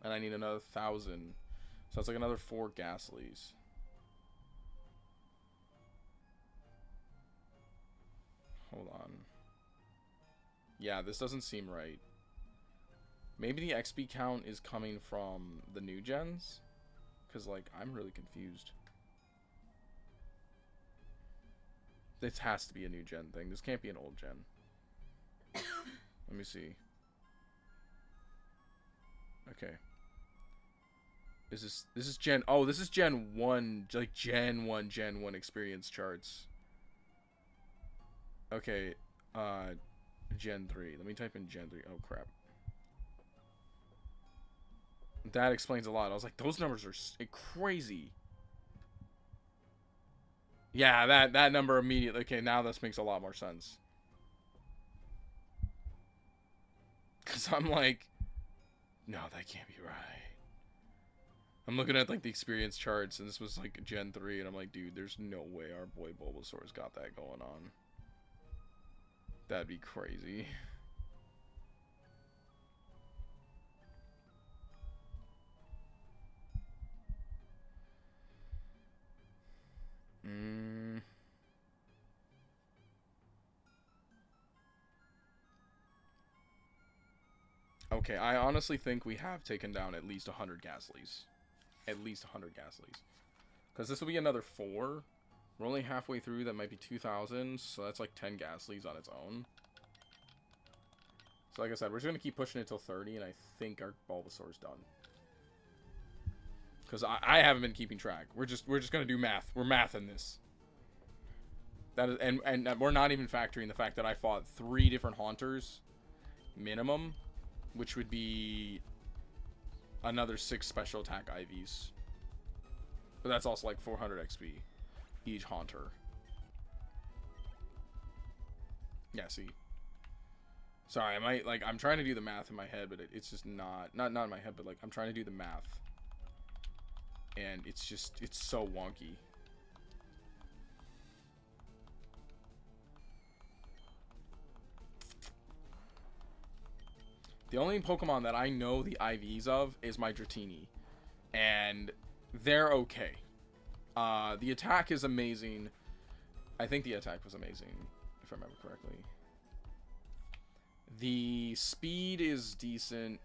And I need another 1,000. So that's like another 4 Ghastlies. Hold on. Yeah, this doesn't seem right. Maybe the XP count is coming from the new gens? Because, like, I'm really confused. This has to be a new gen thing. This can't be an old gen. Let me see. Okay. This is gen... Oh, this is gen 1. Like, gen 1 experience charts. Okay. Gen 3. Let me type in Gen 3. Oh, crap. That explains a lot. I was like, those numbers are crazy. Yeah, that number immediately. Okay, now this makes a lot more sense. Because I'm like, no, that can't be right. I'm looking at like the experience charts, and this was like Gen 3, and I'm like, dude, there's no way our boy Bulbasaur's got that going on. That'd be crazy. Okay, I honestly think we have taken down at least 100 Gaslies. At least 100 Gaslies. Because this will be another 4. We're only halfway through. That might be 2,000. So that's like 10 Gaslies on its own. So like I said, we're just going to keep pushing it till 30. And I think our Bulbasaur's done. Because I haven't been keeping track. We're just going to do math. We're mathing this. That is, and we're not even factoring the fact that I fought 3 different Haunters. Minimum. Which would be another 6 special attack IVs. But that's also like 400 XP each Haunter. Yeah, see. Sorry, I'm trying to do the math in my head, but it's just not in my head, but like I'm trying to do the math. And it's so wonky. The only Pokemon that I know the IVs of is my Dratini. And they're okay. The attack is amazing. I think the attack was amazing, if I remember correctly. The speed is decent.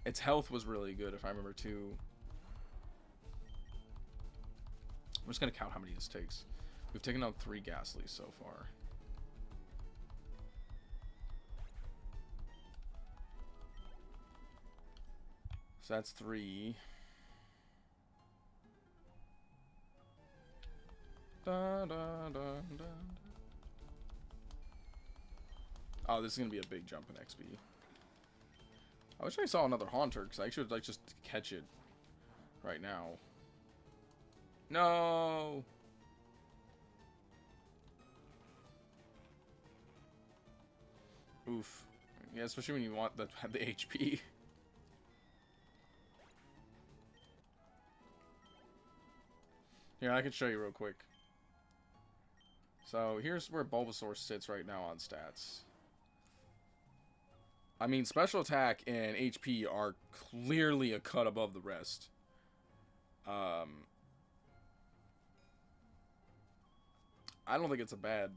Its health was really good, if I remember too. I'm just going to count how many this takes. We've taken out 3 Ghastlies so far. So that's 3. Da, da, da, da. Oh, this is going to be a big jump in XP. I wish I saw another Haunter, because I should like just catch it right now. No! Oof. Yeah, especially when you want the HP. Here, I can show you real quick. So, here's where Bulbasaur sits right now on stats. I mean, special attack and HP are clearly a cut above the rest. I don't think it's a bad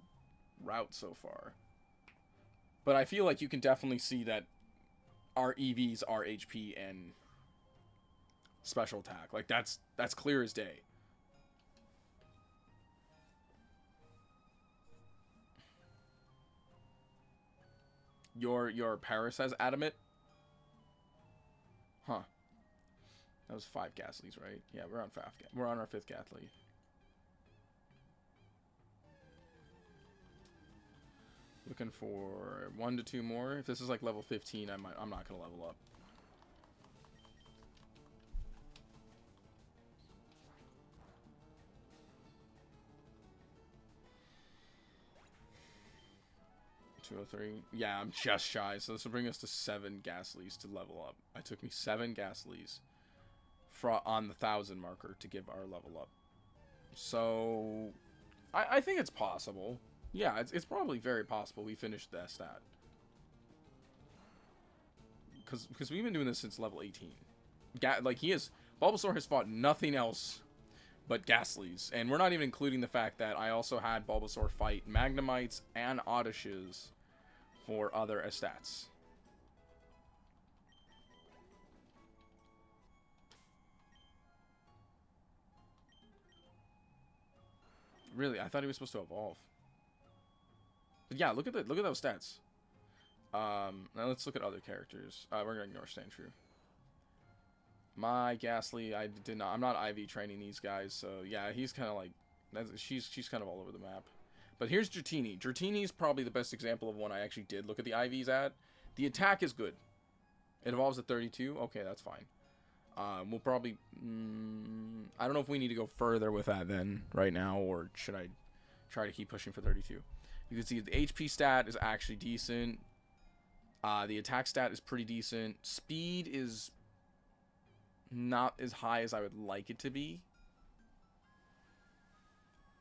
route so far. But I feel like you can definitely see that our EVs are HP and special attack. Like, that's clear as day. Your Paris has Adamant? Huh. That was 5 Ghastlies, right? Yeah, we're on 5. We're on our 5th Ghastly. Looking for 1 to 2 more. If this is like level 15, I'm not gonna level up. $203. Yeah, I'm just shy. So this will bring us to 7 Ghastlies to level up. It took me 7 Ghastlies on the 1,000 marker to give our level up. So I think it's possible. Yeah, it's probably very possible we finished that stat. Because we've been doing this since level 18. Bulbasaur has fought nothing else but Ghastlies. And we're not even including the fact that I also had Bulbasaur fight Magnemites and Oddishes for other stats. Really, I thought he was supposed to evolve. But yeah, look at those stats. Now let's look at other characters. We're gonna ignore Sandshrew. My Ghastly, I'm not IV training these guys, so yeah, he's kind of like, she's kind of all over the map. But here's Dratini. Dratini's probably the best example of one I actually did look at the IVs at. The attack is good. It evolves at 32. Okay, that's fine. We'll probably... I don't know if we need to go further with that then, right now, or should I try to keep pushing for 32? You can see the HP stat is actually decent. The attack stat is pretty decent. Speed is not as high as I would like it to be.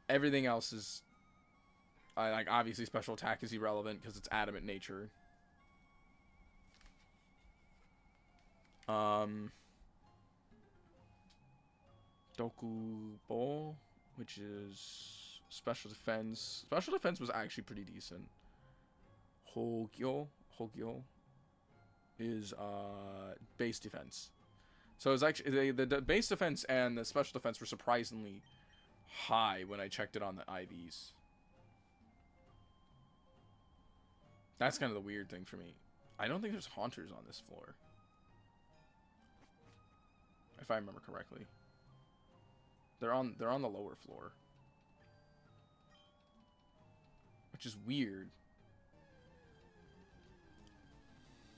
Everything else is... like, obviously, special attack is irrelevant because it's adamant nature. Doku Bo, which is special defense. Special defense was actually pretty decent. Hogyo is base defense. So it's actually the base defense and the special defense were surprisingly high when I checked it on the IVs. That's kind of the weird thing for me. I don't think there's haunters on this floor, if I remember correctly. They're on the lower floor, which is weird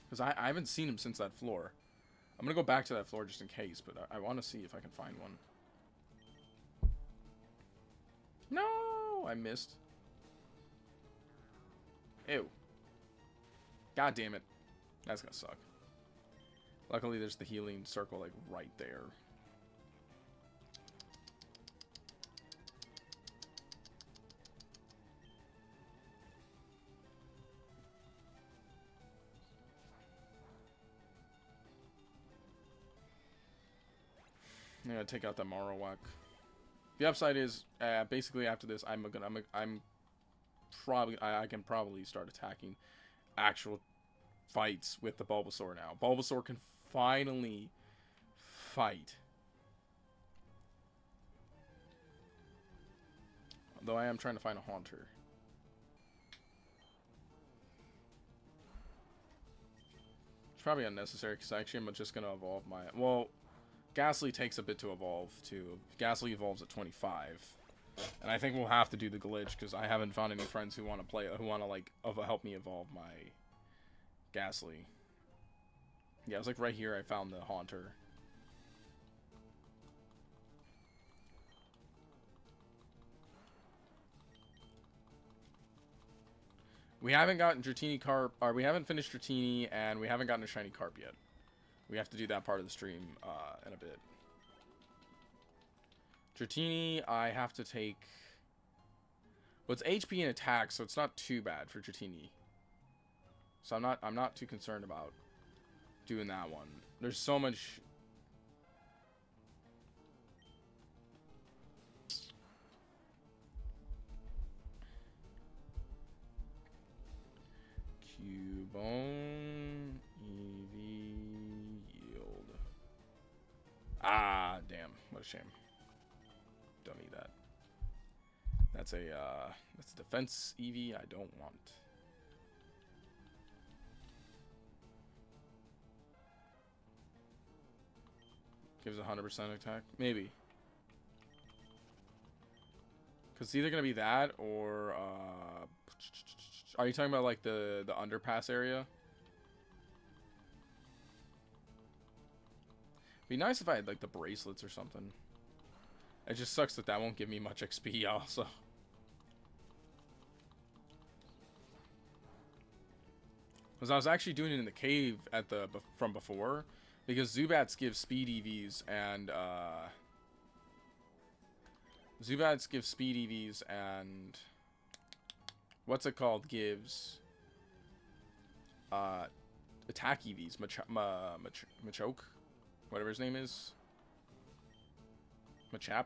because I haven't seen them since that floor. I'm gonna go back to that floor just in case, but I want to see if I can find one. No, I missed. Ew. God damn it. That's gonna suck. Luckily, there's the healing circle, like, right there. I'm gonna take out the Marowak. The upside is, basically after this, I can probably start attacking actual fights with the Bulbasaur now. Bulbasaur can finally fight. Although I am trying to find a Haunter. It's probably unnecessary because actually I'm just going to evolve my... Well, Ghastly takes a bit to evolve too. Ghastly evolves at 25. And I think we'll have to do the glitch because I haven't found any friends who want to play, who want to like help me evolve my Ghastly. Yeah, it was like right here I found the Haunter. We haven't gotten Dratini Carp, or we haven't finished Dratini, and we haven't gotten a shiny Carp yet. We have to do that part of the stream in a bit. Dratini, I have to take... Well, it's HP and attack, so it's not too bad for Dratini. So I'm not too concerned about doing that one. There's so much... Cubone, EV, yield. Ah, damn. What a shame. Don't need that. That's a defense EV I don't want. Gives 100% attack? Maybe. Because it's either going to be that or... Are you talking about like the underpass area? Be nice if I had like the bracelets or something. It just sucks that that won't give me much XP also. Because I was actually doing it in the cave at from before, because Zubats give speed EVs and what's it called? Gives attack EVs. Machoke, whatever his name is. Machap.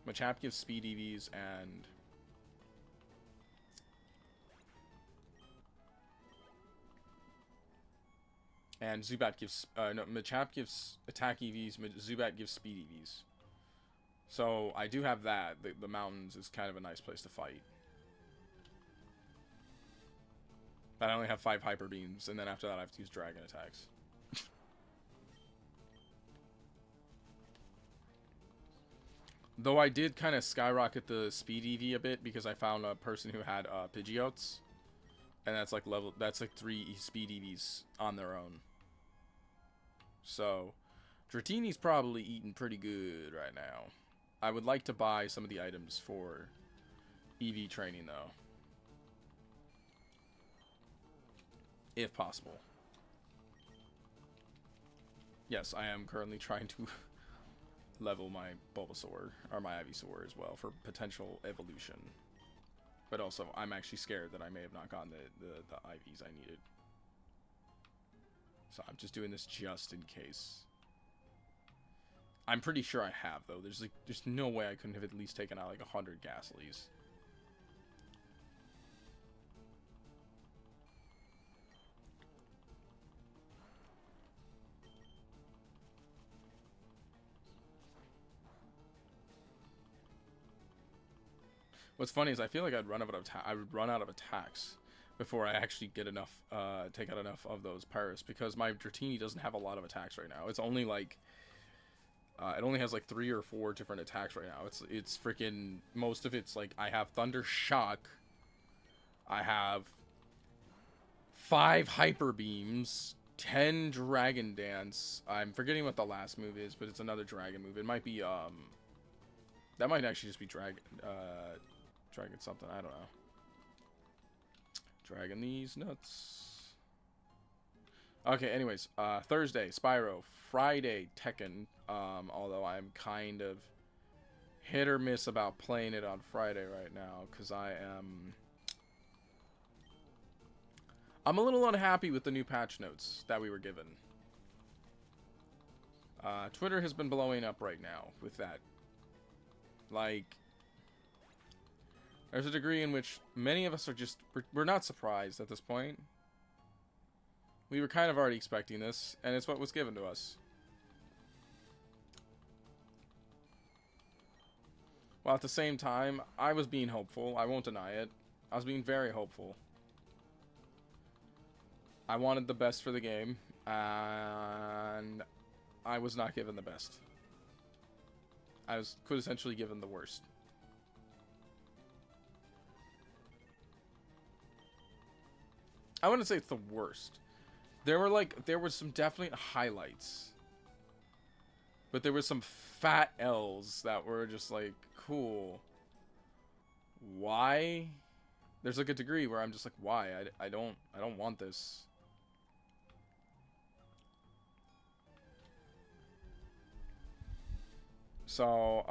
Machap gives speed EVs and Zubat gives no, Machap gives attack EVs. Zubat gives speed EVs. So I do have that. The mountains is kind of a nice place to fight. But I only have 5 hyper beams, and then after that I have to use dragon attacks. Though I did kind of skyrocket the speed EV a bit because I found a person who had Pidgeots, and that's like 3 speed EVs on their own. So, Dratini's probably eating pretty good right now. I would like to buy some of the items for EV training, though. If possible. Yes, I am currently trying to level my Bulbasaur, or my Ivysaur as well, for potential evolution. But also, I'm actually scared that I may have not gotten the IVs I needed. So I'm just doing this just in case. I'm pretty sure I have, though. There's no way I couldn't have at least taken out like 100 Ghastlies. What's funny is I feel like I would run out of attacks before I actually get enough, take out enough of those Pyrus, because my Dratini doesn't have a lot of attacks right now. It's only like, it only has like 3 or 4 different attacks right now. It's freaking, most of it's like, I have Thunder Shock, I have 5 Hyper Beams, 10 Dragon Dance. I'm forgetting what the last move is, but it's another dragon move. It might be, that might actually just be Dragon something, I don't know. Dragging these nuts. Okay, anyways, Thursday, Spyro. Friday, Tekken. Although I'm kind of hit or miss about playing it on Friday right now, because I'm a little unhappy with the new patch notes that we were given. Twitter has been blowing up right now with that. Like, there's a degree in which many of us are just, we're not surprised at this point. We were kind of already expecting this, and it's what was given to us. While at the same time, I was being hopeful. I won't deny it. I was being very hopeful. I wanted the best for the game, and I was not given the best. I was quintessentially given the worst. I wouldn't say it's the worst. There were some definite highlights. But there were some fat L's that were just like, cool. Why? There's like a degree where I'm just like, why? I don't want this. So,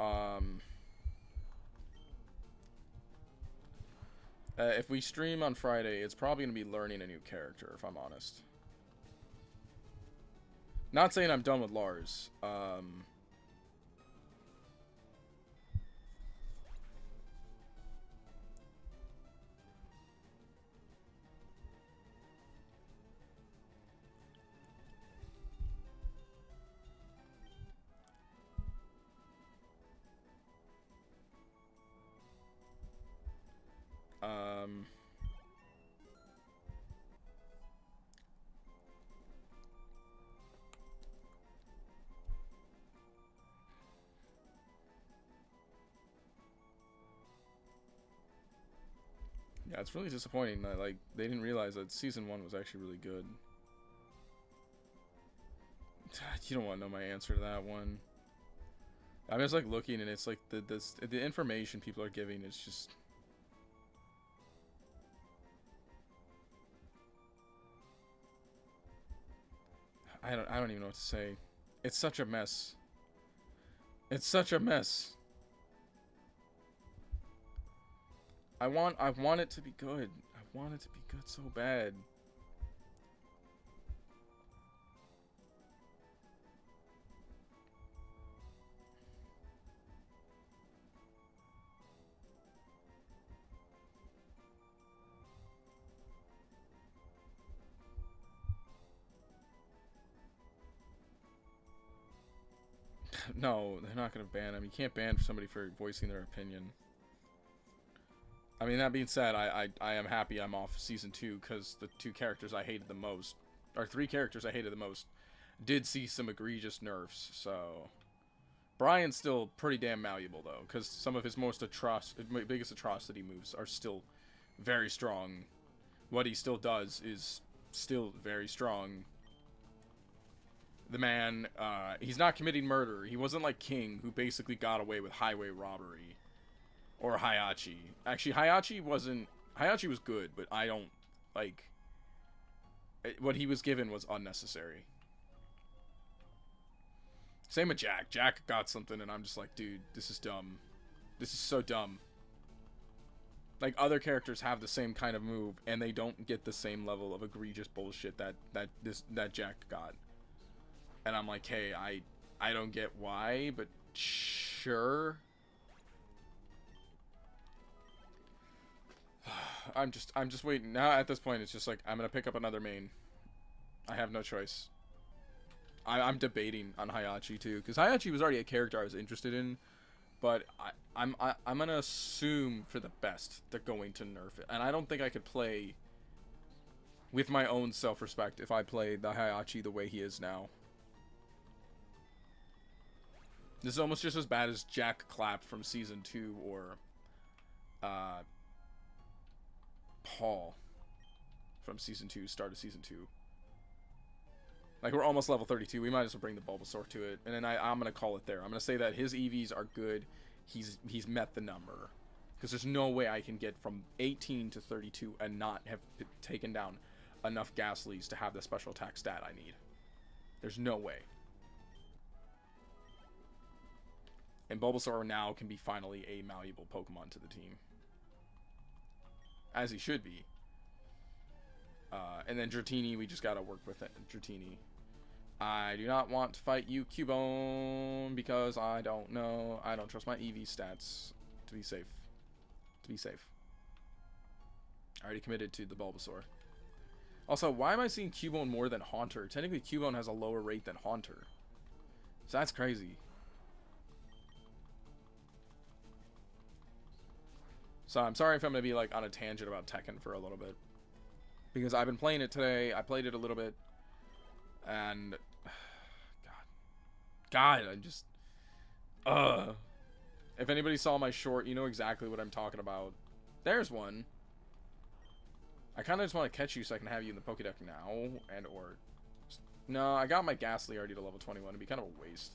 if we stream on Friday, it's probably going to be learning a new character, if I'm honest. Not saying I'm done with Lars. Yeah, it's really disappointing that, like, they didn't realize that Season 1 was actually really good. You don't want to know my answer to that one. I'm just, like, looking, and it's, like, the information people are giving is just... I don't even know what to say. It's such a mess. It's such a mess. I want it to be good. I want it to be good so bad. No, they're not going to ban him. You can't ban somebody for voicing their opinion. I mean, that being said, I am happy I'm off Season 2, because the 2 characters I hated the most, or 3 characters I hated the most, did see some egregious nerfs, so... Brian's still pretty damn malleable, though, because some of his biggest atrocity moves are still very strong. What he still does is still very strong. The man, he's not committing murder. He wasn't like King, who basically got away with highway robbery. Or Hayachi. Actually, Hayachi wasn't... Hayachi was good, but I don't, like... What he was given was unnecessary. Same with Jack. Jack got something, and I'm just like, dude, this is dumb. This is so dumb. Like, other characters have the same kind of move, and they don't get the same level of egregious bullshit that Jack got. And I'm like, hey, I don't get why, but sure. I'm just waiting. Now at this point, it's just like, I'm gonna pick up another main. I have no choice. I'm debating on Hayachi too, because Hayachi was already a character I was interested in, but I'm gonna assume for the best they're going to nerf it, and I don't think I could play with my own self-respect if I played the Hayachi the way he is now. This is almost just as bad as Jack Clapp from Season 2 or Paul from Season 2, start of Season 2. Like, we're almost level 32. We might as well bring the Bulbasaur to it. And then I'm going to call it there. I'm going to say that his EVs are good. He's met the number. Because there's no way I can get from 18 to 32 and not have taken down enough Ghastlies to have the special attack stat I need. There's no way. And Bulbasaur now can be finally a malleable Pokemon to the team. As he should be. And then Dratini, we just gotta work with it. Dratini. I do not want to fight you, Cubone, because I don't know. I don't trust my EV stats to be safe. I already committed to the Bulbasaur. Also, why am I seeing Cubone more than Haunter? Technically, Cubone has a lower rate than Haunter. So that's crazy. So I'm sorry if I'm going to be like on a tangent about Tekken for a little bit. Because I've been playing it today. I played it a little bit. And... God, I just... If anybody saw my short, you know exactly what I'm talking about. There's one. I kind of just want to catch you so I can have you in the Pokédex now. And or... No, I got my Ghastly already to level 21. It'd be kind of a waste.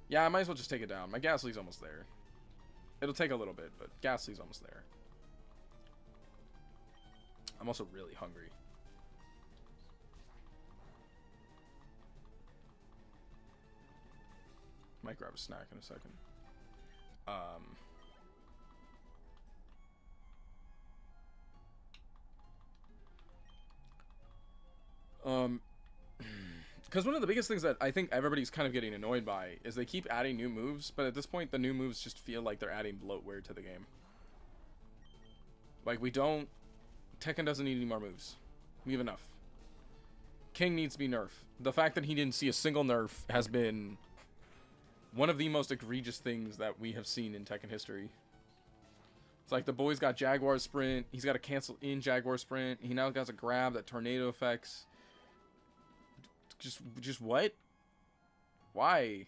Yeah, I might as well just take it down. My Ghastly's almost there. It'll take a little bit, but Ghastly's almost there. I'm also really hungry. Might grab a snack in a second. Because one of the biggest things that I think everybody's kind of getting annoyed by is they keep adding new moves, but at this point the new moves just feel like they're adding bloatware to the game. Like, we don't... Tekken doesn't need any more moves. We have enough. King needs to be nerfed. The fact that he didn't see a single nerf has been one of the most egregious things that we have seen in Tekken history. It's like the boy's got Jaguar Sprint. He's got to cancel in Jaguar Sprint. He now got a grab that tornado effects. Just what? Why?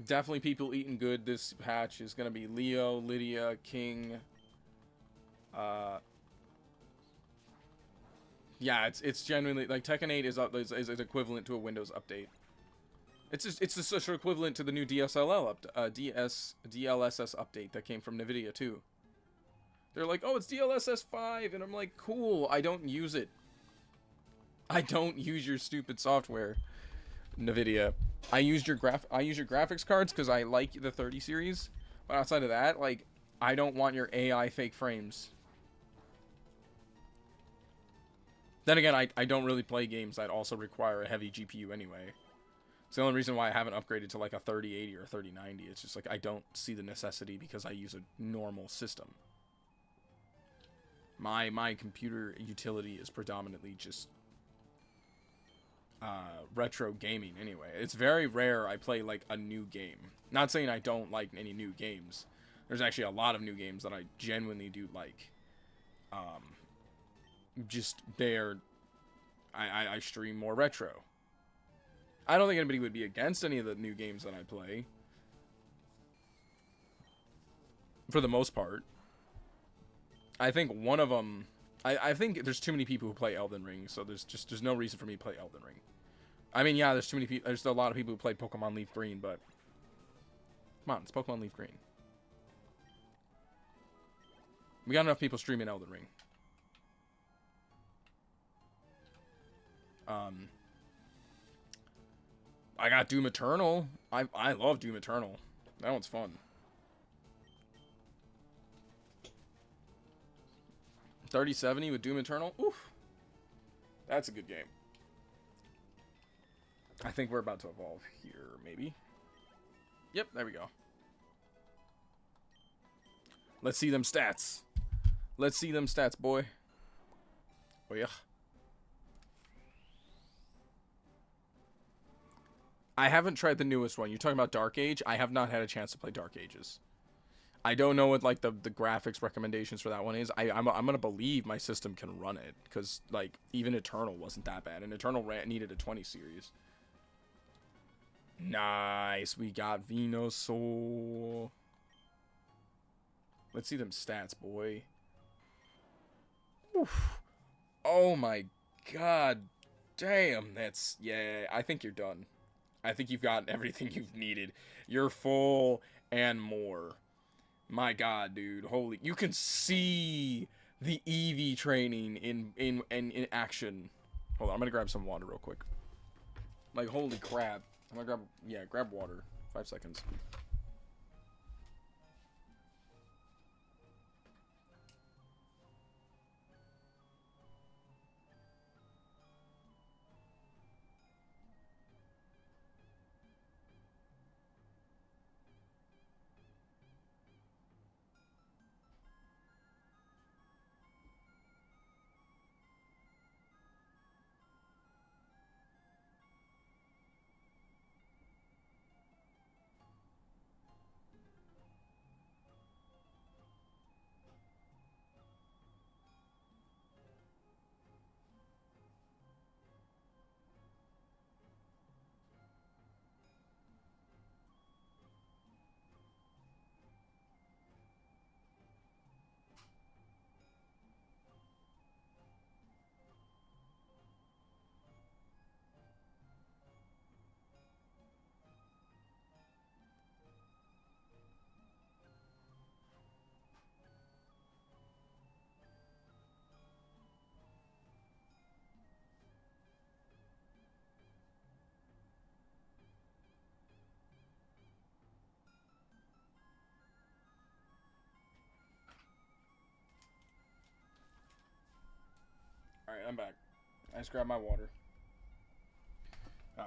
Definitely people eating good this patch is going to be Leo, Lydia, King. Yeah, it's genuinely like Tekken 8 is equivalent to a Windows update. It's just equivalent to the new DLSS update that came from Nvidia too. They're like, oh, it's DLSS 5, and I'm like, cool. I don't use it. I don't use your stupid software, Nvidia. I use your graphics cards because I like the 30 series, but outside of that, like, I don't want your AI fake frames. Then again, I don't really play games that also require a heavy GPU anyway. It's the only reason why I haven't upgraded to like a 3080 or a 3090. It's just like I don't see the necessity because I use a normal system. My computer utility is predominantly just retro gaming anyway. It's very rare I play like a new game. Not saying I don't like any new games. There's actually a lot of new games that I genuinely do like. Just I stream more retro. I don't think anybody would be against any of the new games that I play. For the most part. I think one of them I think there's too many people who play Elden Ring, so there's no reason for me to play Elden Ring. I mean, yeah, there's too many people. There's a lot of people who play Pokemon Leaf Green, but come on, it's Pokemon Leaf Green. We got enough people streaming Elden Ring. I got Doom Eternal. I love Doom Eternal. That one's fun. 3070 with Doom Eternal. Oof. That's a good game. I think we're about to evolve here, maybe. Yep, there we go. Let's see them stats. Let's see them stats, boy. Oh, yeah. I haven't tried the newest one. You're talking about Dark Age? I have not had a chance to play Dark Ages. I don't know what like the graphics recommendations for that one is. I'm gonna believe my system can run it because like even Eternal wasn't that bad, and Eternal needed a 20 series. Nice, we got Venusaur. Let's see them stats, boy. Oof. Oh my god, damn. That's yeah. I think you're done. I think you've got everything you've needed. You're full and more. My god, dude. Holy... You can see the EV training in action. Hold on, I'm gonna grab some water real quick. Like, holy crap. I'm gonna grab... Yeah, grab water. 5 seconds. Alright, I'm back. I just grabbed my water. Yeah,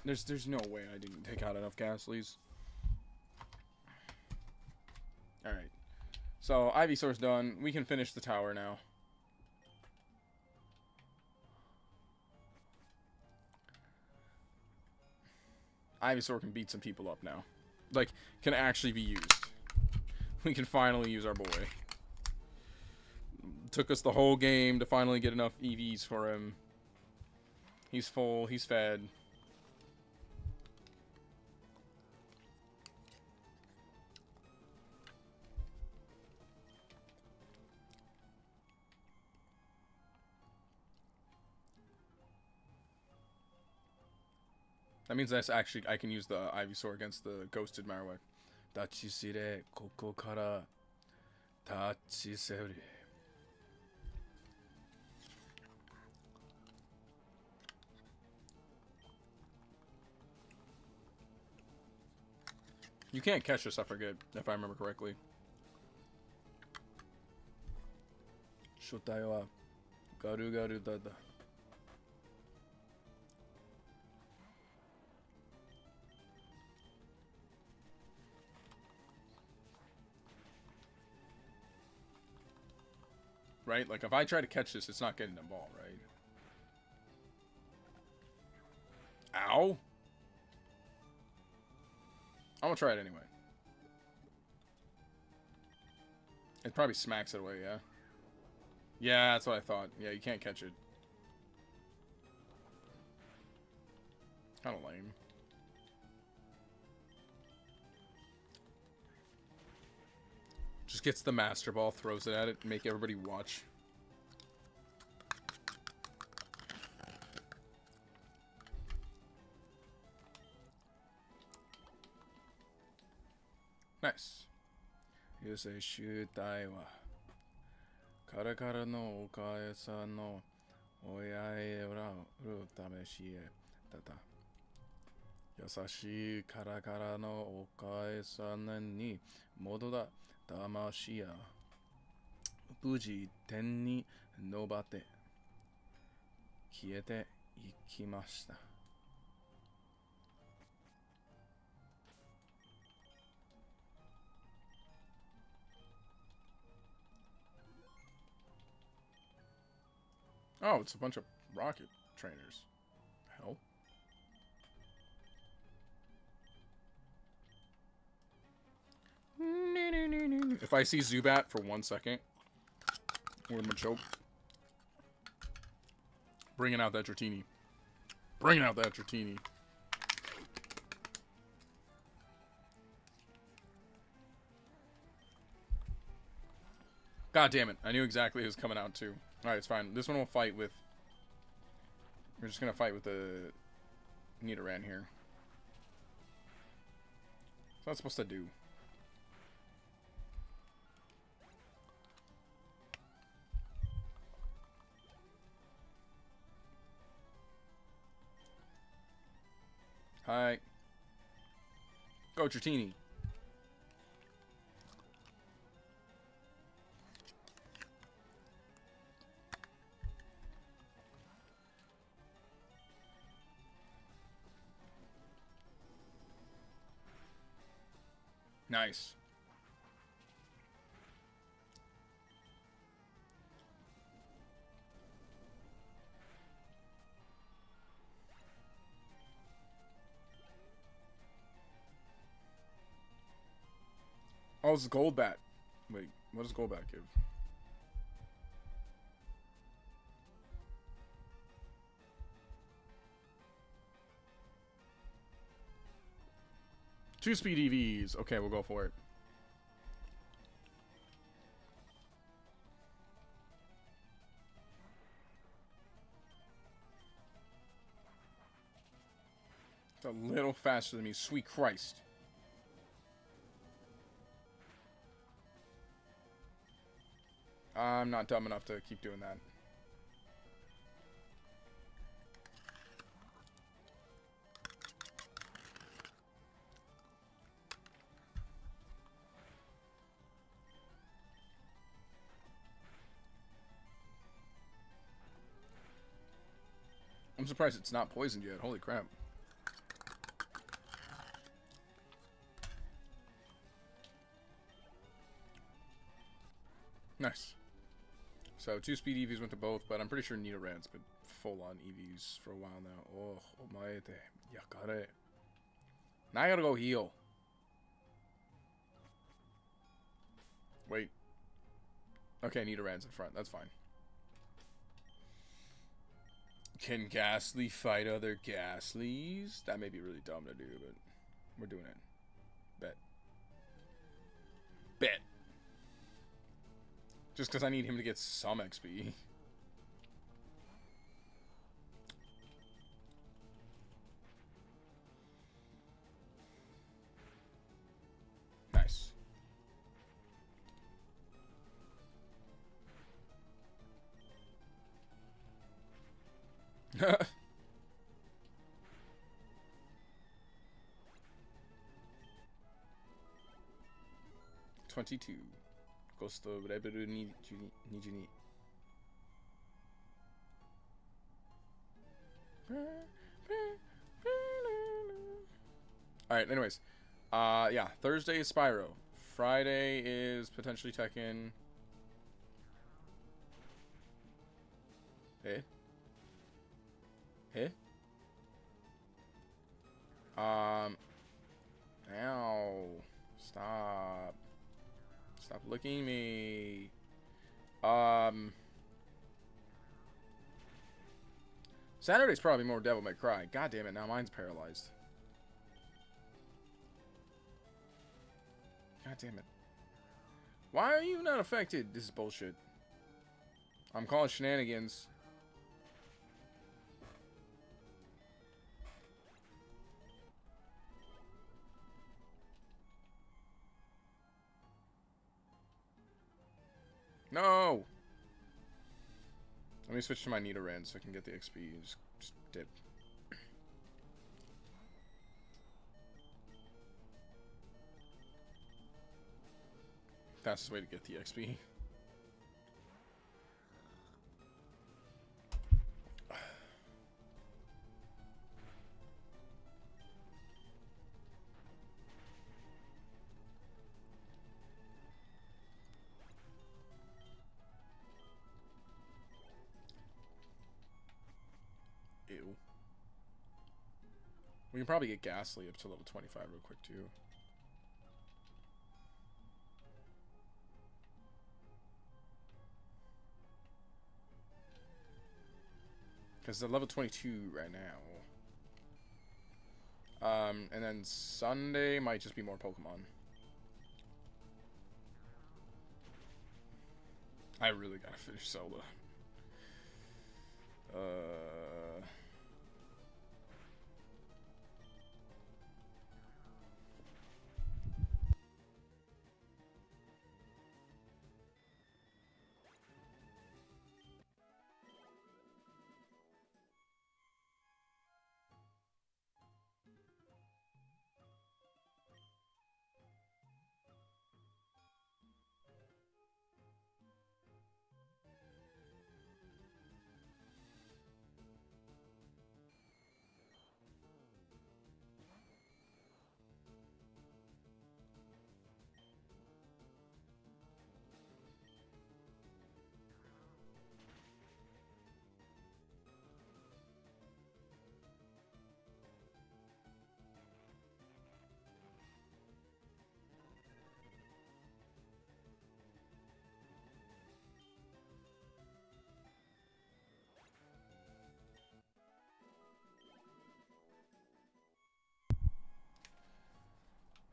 there's no way I didn't take out enough Ghastlies. Alright. So, Ivysaur's done. We can finish the tower now. Ivysaur can beat some people up now. Like, can actually be used. We can finally use our boy. Took us the whole game to finally get enough EVs for him. He's full, he's fed. That means that's actually I can use the Ivysaur against the ghosted Marowak. Dachisire koko kara tachiseru. You can't catch this, I forget, if I remember correctly. Shotai wa garu garu dada. Right? Like, if I try to catch this, it's not getting the ball, right? Ow! I'm gonna try it anyway. It probably smacks it away, yeah? Yeah, that's what I thought. Yeah, you can't catch it. Kind of lame. Just gets the Master Ball, throws it at it, make everybody watch. Nice. 優勢集体はカラカラのおかえさんの親へ裏を試しへたた優しいカラカラのおかえさんに戻だ魂や無事天に伸ばって消えていきました。Oh, it's a bunch of rocket trainers. Hell. If I see Zubat for 1 second, I'm gonna choke. Bringing out that Dratini. Bringing out that Dratini. God damn it. I knew exactly who was coming out too. Alright, it's fine. This one will fight with... We're just gonna fight with the Nidoran here. What's that supposed to do? Hi. Go, Dratini. Nice. Oh, it's Golbat. Wait, what does Golbat give? Two speed EVs. Okay, we'll go for it. It's a little faster than me. Sweet Christ. I'm not dumb enough to keep doing that. I'm surprised it's not poisoned yet. Holy crap. Nice. So, 2 speed EVs went to both, but I'm pretty sure Nidoran's been full-on EVs for a while now. Oh, omaete. Yakare. Now I gotta go heal. Wait. Okay, Nidoran's in front. That's fine. Can Ghastly fight other Ghastlies? That may be really dumb to do, but we're doing it. Bet. Bet. Just because I need him to get some XP. Nice. $22. Costo reberu 22. Alright, anyways. Yeah, Thursday is Spyro. Friday is potentially Tekken. Eh? Eh? Ow. Stop. Stop looking at me. Saturday's probably more Devil May Cry. God damn it, now mine's paralyzed. God damn it. Why are you not affected? This is bullshit. I'm calling shenanigans. No! Let me switch to my Nidoran so I can get the XP. Just dip. Fastest way to get the XP. Ew. We can probably get Ghastly up to level 25 real quick, too. Because they're level 22 right now. And then Sunday might just be more Pokemon. I really gotta finish Zelda.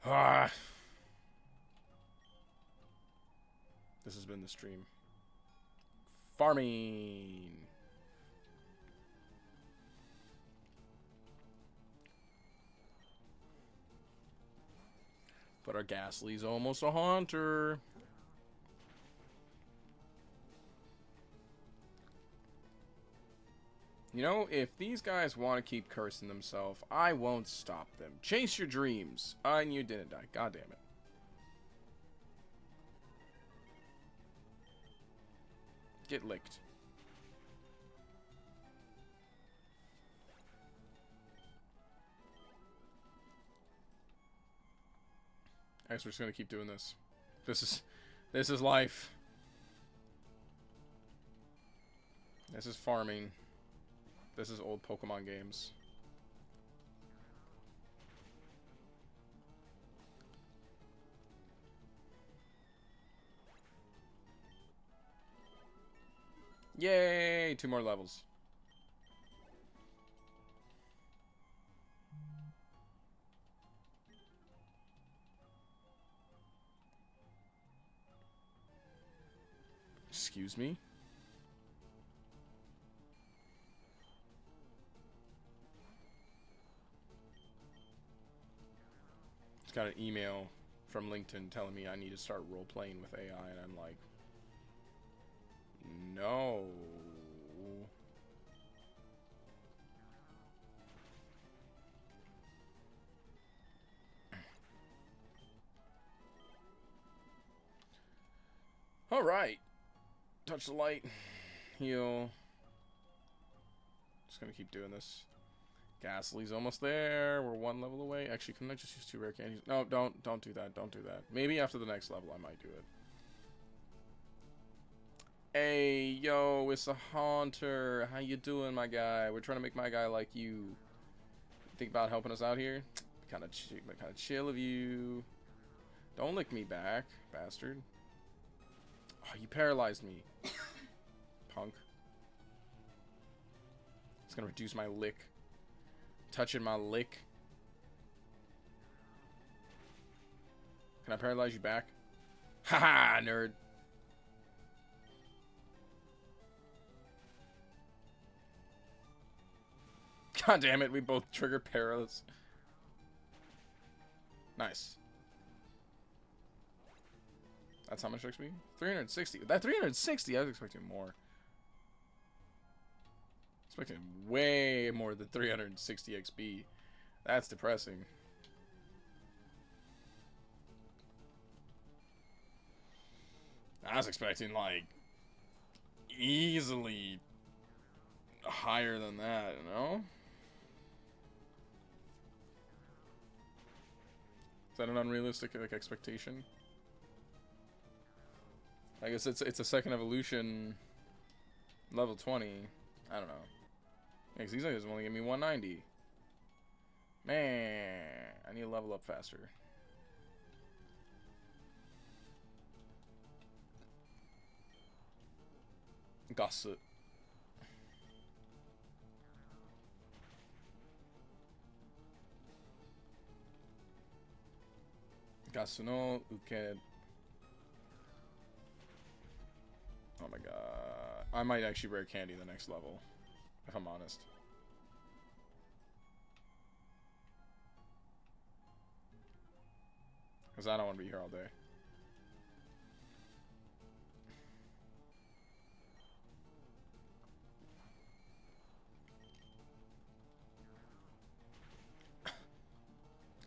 Ah. This has been the stream. Farming. But our Ghastly's almost a Haunter. You know, if these guys want to keep cursing themselves, I won't stop them. Chase your dreams. And you didn't die. God damn it. Get licked. I guess we're just gonna keep doing this. This is life. This is farming. This is old Pokemon games. Yay! 2 more levels. Excuse me? Just got an email from LinkedIn telling me I need to start role-playing with AI, and I'm like, no. Alright. Touch the light. Heal. Just gonna keep doing this. Ghastly's almost there. We're 1 level away. Actually, couldn't I just use 2 rare candies? No, don't do that. Don't do that. Maybe after the next level I might do it. Hey, yo, it's a Haunter. How you doing, my guy? We're trying to make my guy like you. Think about helping us out here? Kind of chill of you. Don't lick me back, bastard. Oh, you paralyzed me. Punk. It's gonna reduce my lick. Touching my lick. Can I paralyze you back? Haha, nerd. God damn it, we both triggered paralysis. Nice. That's how much XP? 360. That 360, I was expecting more. Expecting way more than 360 XP. That's depressing. I was expecting, like, easily higher than that, you know? Is that an unrealistic, like, expectation? I guess it's a second evolution, level 20. I don't know. Yeah, 'cause these guys only give me 190. Man, I need to level up faster. Gossip. Gasuno Uked. Oh my god. I might actually rare candy the next level, if I'm honest. Because I don't want to be here all day.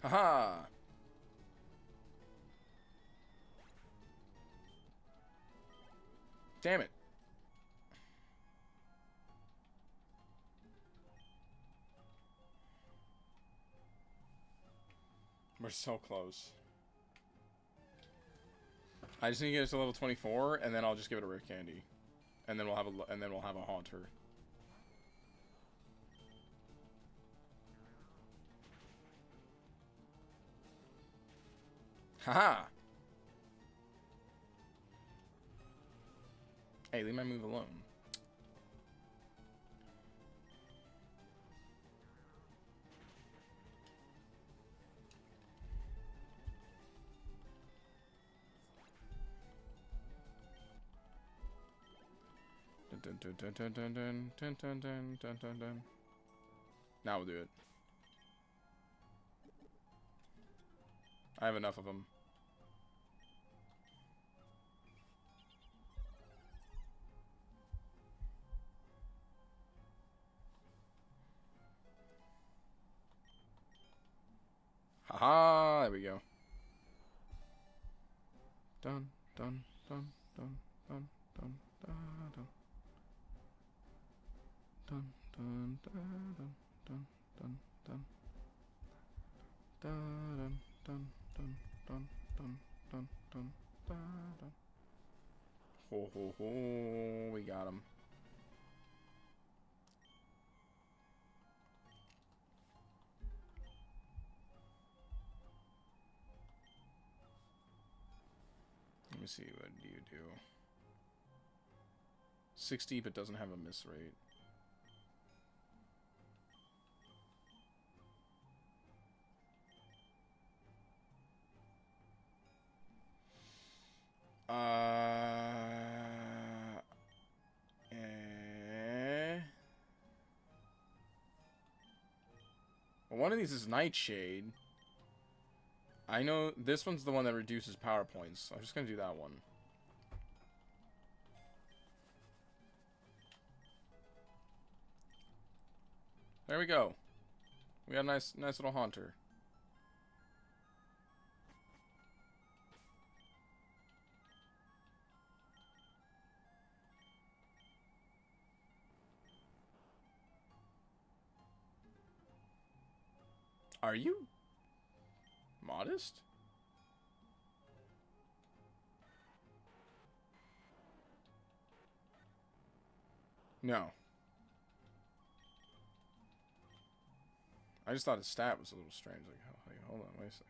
Haha! Damn it. We're so close. I just need to get it to level 24, and then I'll just give it a rare candy, and then we'll have a haunter. Haha! Hey, leave my move alone. Dun, dun, dun, dun, dun, dun, dun, dun, dun, dun, dun, dun. Now we'll do it. I have enough of them. Haha, there we go. Dun, dun, dun, dun, dun, dun, dun, dun. Dun, dun, dun, dun, dun, dun, dun. Dun, dun, dun, dun, dun, dun, dun, dun. Ho, ho, ho, we got him. Let me see, what do you do? 60, but doesn't have a miss rate. Well, one of these is Nightshade. I know this one's the one that reduces power points. I'm just gonna do that one. There we go. We got a nice little haunter. Are you modest? No. I just thought his stat was a little strange. Like, hold on, wait a second.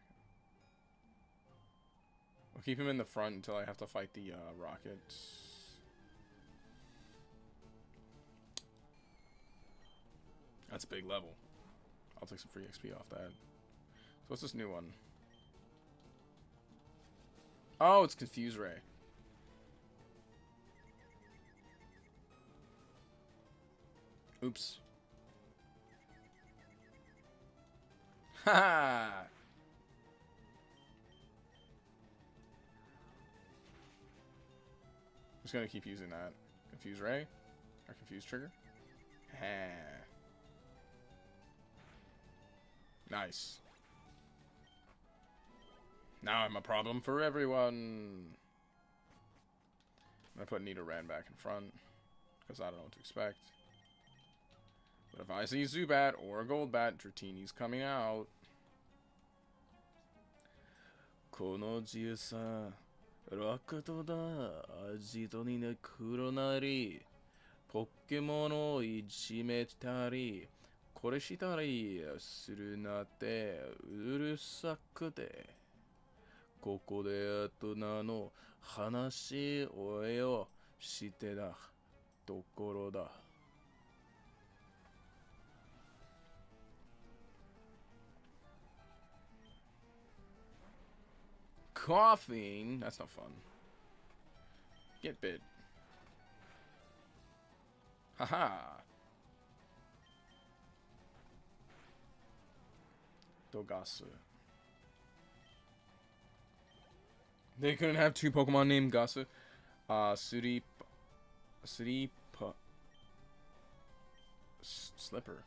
We'll keep him in the front until I have to fight the rockets. That's a big level. I'll take some free XP off that. So what's this new one? Oh, it's Confuse Ray. Oops. Ha! Just gonna keep using that. Confuse Ray? Or Confuse Trigger? Ha. Nice. Now I'm a problem for everyone. I'm gonna put Nidoran back in front, because I don't know what to expect. But if I see Zubat or a Golbat, Dratini's coming out. この自由さ、楽とだ、味とにね黒なり、ポケモンをいじめたり、これしたりするなってうるさくて、ここで大人の話をよしてたところだ。Coughing? That's not fun. Get bit. Haha. Dogasu. They couldn't have two Pokemon named Gasu. Slipper.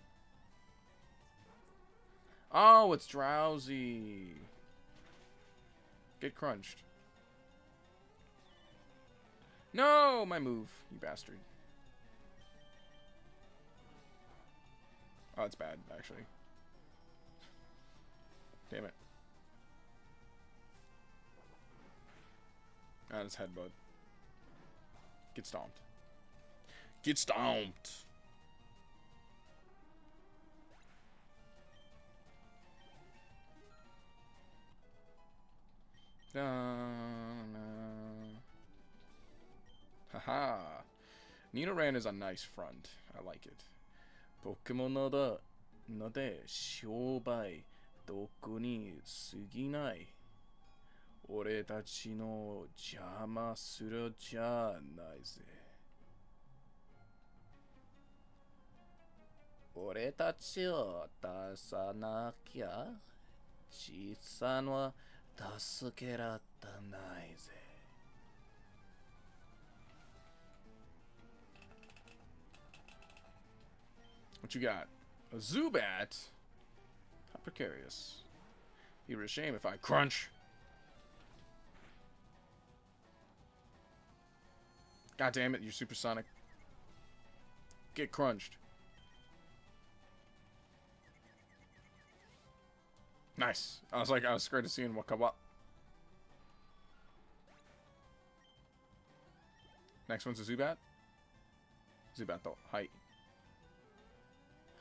Oh, it's drowsy. Get crunched. No, my move, you bastard. Oh, it's bad, actually. Damn it. Ah, it's headbutt. Get stomped. Get stomped! Haha. Nidoran is a nice front. I like it. Pokémon ので商売どこに過ぎない。俺たちの邪魔するじゃないぜ。俺たちを出さなきゃ小さなは助けられないぜ。What you got? A Zubat? How precarious. Be a shame if I crunch. God damn it, you're supersonic. Get crunched. Nice. I was scared to see him come up. Next one's a Zubat. Zubat though. Height.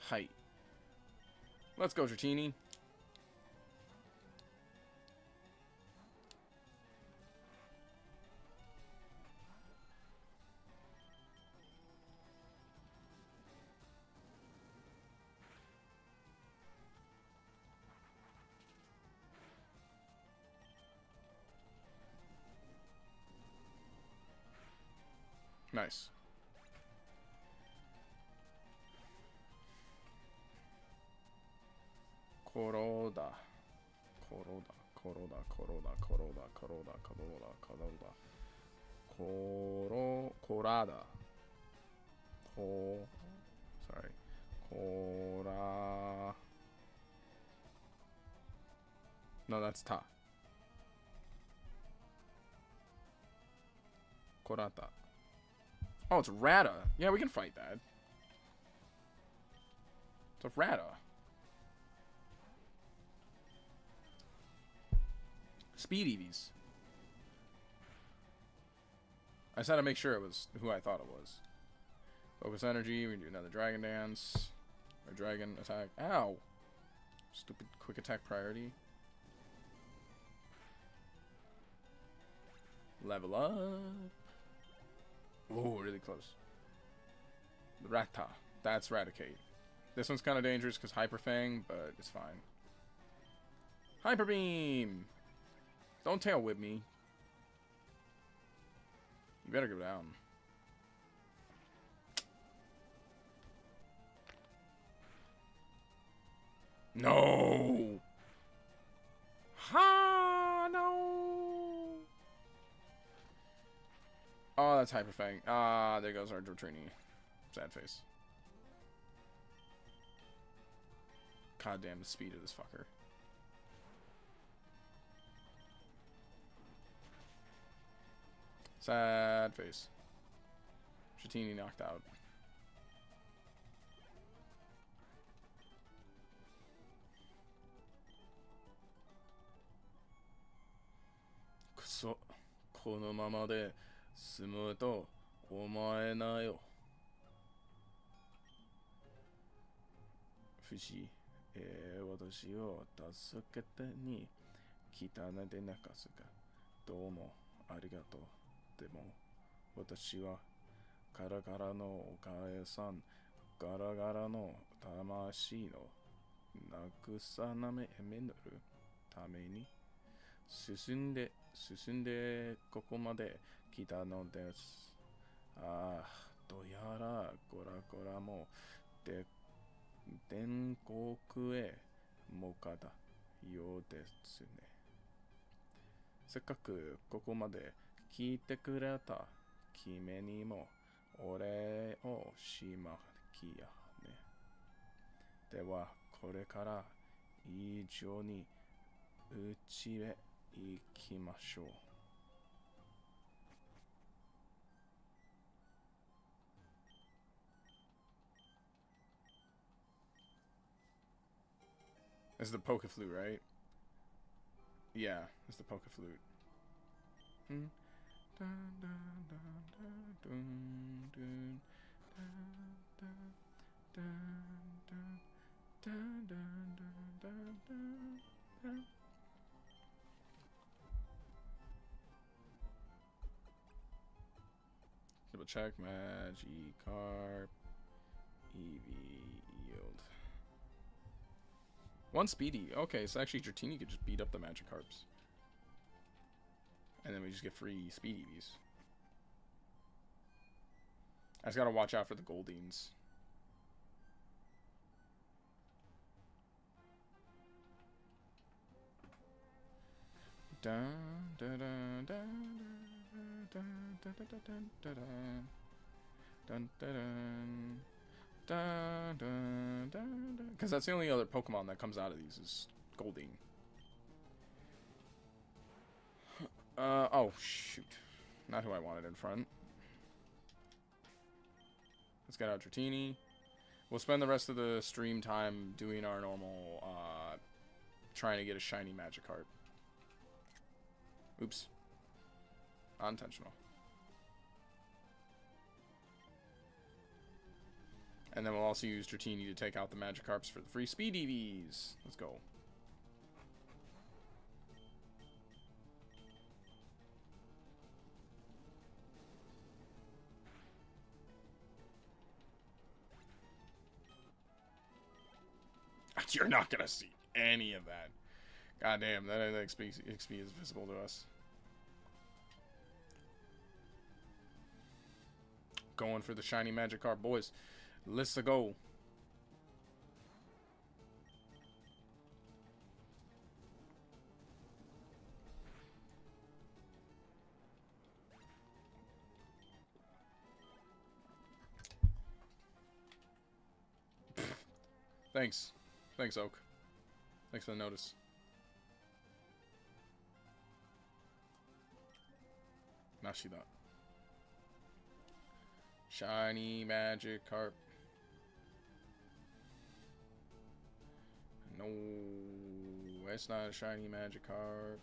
Height. Let's go, Dratini. Nice. Koroda. Korada. Sorry. No, that's ta. Korata. Oh, it's Rata. Yeah, we can fight that. It's a Rata. Speed Eevees. I just had to make sure it was who I thought it was. Focus energy. We can do another Dragon Dance. Or Dragon Attack. Ow! Stupid quick attack priority. Level up. Oh, really close. The Rata. That's Raticate. This one's kind of dangerous because Hyper Fang, but it's fine. Hyper Beam! Don't tail whip me. You better go down. No! Ha! No! Oh, that's Hyper Fang. Ah, there goes our Dratini. Sad face. God damn the speed of this fucker. Sad face. Dratini knocked out. Kuso. このままで済むと思えないよ。藤井、私を助けてに来たねでなかすが、どうもありがとう。でも、私はガラガラのおかえさん、ガラガラの魂の慰めるために進んでここまで来たのです。ああ、どうやらゴラゴラも天国へ向かったようですね。せっかくここまで聞いてくれた君にもお礼をしまきやね。ではこれから以上にうちへ行きましょう。It's the Poke Flute, right? Yeah, it's the Poke Flute. Double check, Magikarp, Eevee, Yield. One Speedy. Okay, so actually Dratini could just beat up the Magikarps. And then we just get free Speed Eevees. I just gotta watch out for the Goldings. Because that's the only other Pokemon that comes out of these is Golding. Oh, shoot. Not who I wanted in front. Let's get out Dratini. We'll spend the rest of the stream time doing our normal, trying to get a shiny Magikarp. Oops. Unintentional. And then we'll also use Dratini to take out the Magikarps for the free Speed EVs. Let's go. You're not gonna see any of that. God damn, that XP is visible to us. Going for the shiny Magikarp, boys. Let's go. Thanks. Thanks, Oak. Thanks for the notice. Nashida. Shiny Magikarp. No, it's not a shiny Magikarp.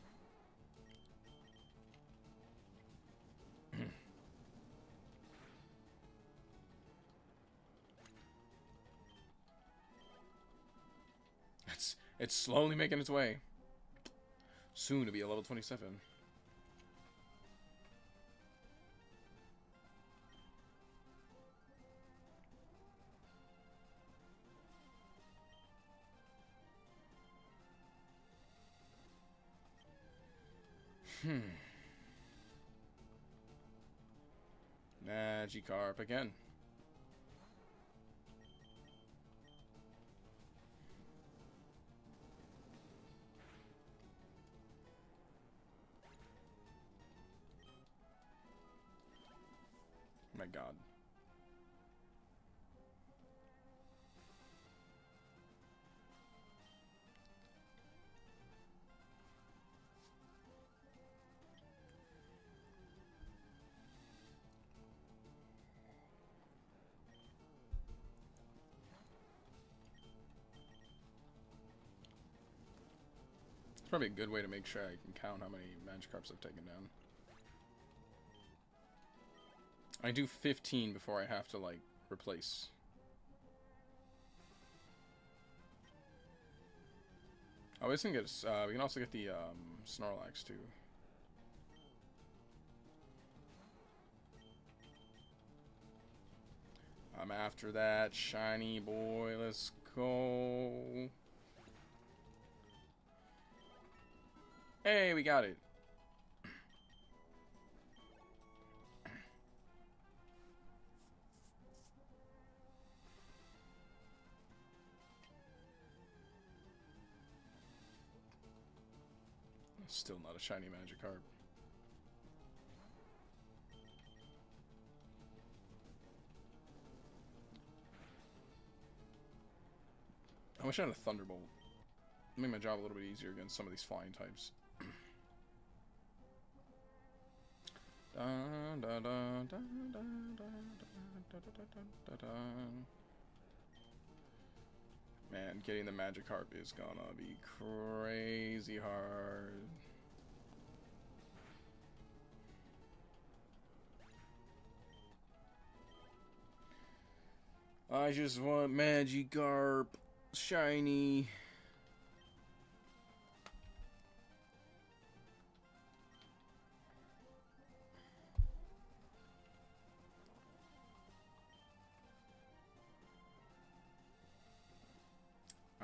It's slowly making its way. Soon to be a level 27. Magikarp again. My God. It's probably a good way to make sure I can count how many Magikarps I've taken down. I do 15 before I have to, like, replace. Oh, we can get, we can also get the, Snorlax, too. I'm after that shiny boy, let's go. Hey, we got it. Still not a shiny Magikarp. I wish I had a Thunderbolt. Make my job a little bit easier against some of these flying types. Man, getting the Magikarp is gonna be crazy hard. I just want Magikarp shiny.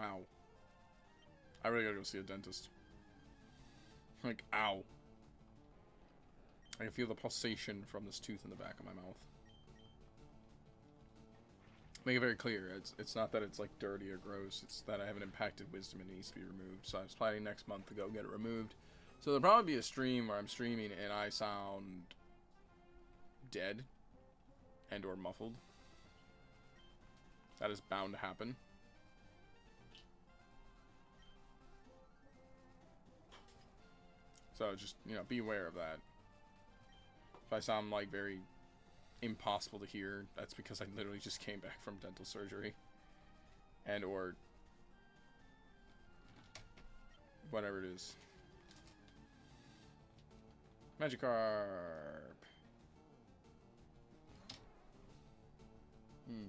Ow. I really gotta go see a dentist. Like, ow. I can feel the pulsation from this tooth in the back of my mouth. Make it very clear, it's not that it's like dirty or gross, it's that I have an impacted wisdom and it needs to be removed. So I was planning next month to go get it removed. So there'll probably be a stream where I'm streaming and I sound dead and or muffled. That is bound to happen. So just, you know, be aware of that. If I sound like very impossible to hear, that's because I literally just came back from dental surgery. And or whatever it is. Magikarp. Hmm.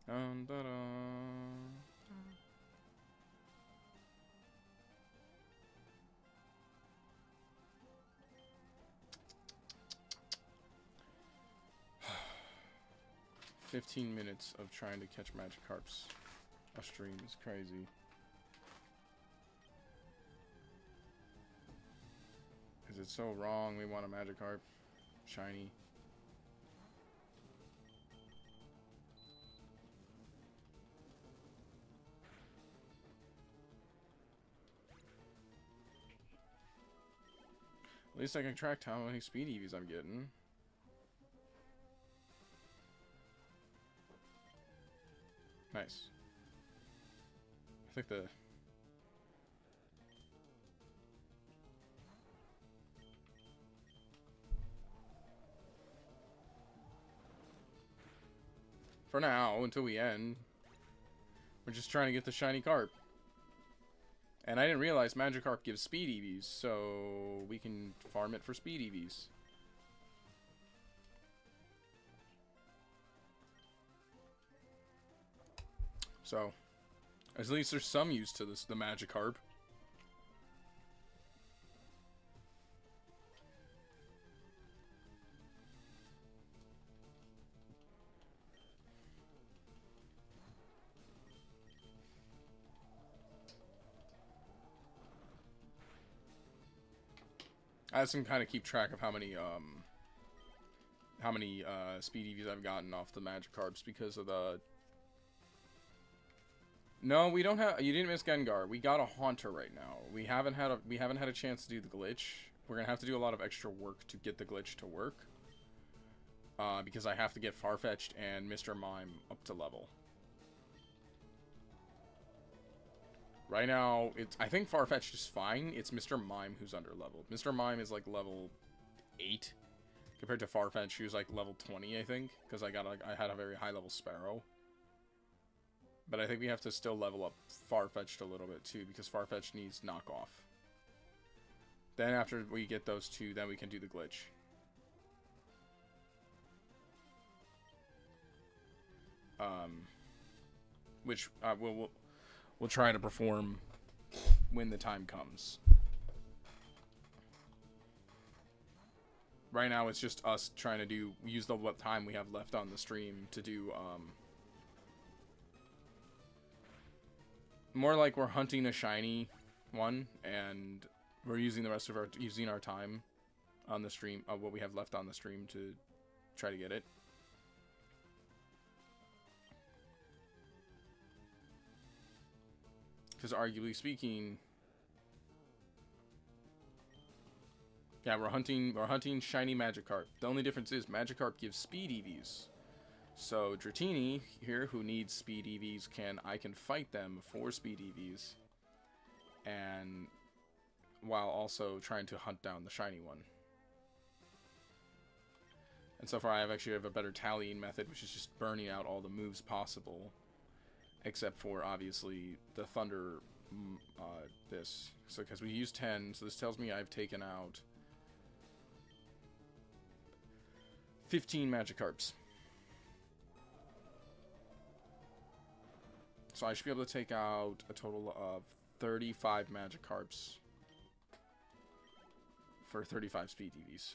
Dun, dun, dun. 15 minutes of trying to catch Magikarps a stream is crazy. Is it so wrong we want a Magikarp shiny? At least I can track how many speed EVs I'm getting. Nice. I think the... For now, until we end, we're just trying to get the shiny carp. And I didn't realize Magikarp gives speed EVs, so we can farm it for speed EVs. So, at least there's some use to this, the Magikarp. I have to kind of keep track of how many speed EVs I've gotten off the Magikarps because of the... No, we don't have... You didn't miss Gengar. We got a Haunter right now. We haven't had a chance to do the glitch. We're gonna have to do a lot of extra work to get the glitch to work. Because I have to get Farfetch'd and Mr. Mime up to level. Right now, I think Farfetch'd is fine. It's Mr. Mime who's under leveled. Mr. Mime is like level 8 compared to Farfetch'd, who's like level 20, I think, because I had a very high level Sparrow. But I think we have to still level up Farfetch'd a little bit too, because Farfetch'd needs knockoff. Then after we get those two, then we can do the glitch. Which we'll try to perform when the time comes. Right now, it's just us trying to use what time we have left on the stream to do, more like we're hunting a shiny one, and we're using the rest of our time on the stream, what we have left on the stream to try to get it. Because arguably speaking, yeah, we're hunting shiny Magikarp. The only difference is Magikarp gives speed EVs. So Dratini here, who needs speed EVs, I can fight them for speed EVs, and while also trying to hunt down the shiny one. And so far, I actually have a better tallying method, which is just burning out all the moves possible. Except for, obviously, the Thunder, this. So, because we used 10, so this tells me I've taken out 15 Magikarps. So I should be able to take out a total of 35 Magikarps for 35 speed EVs.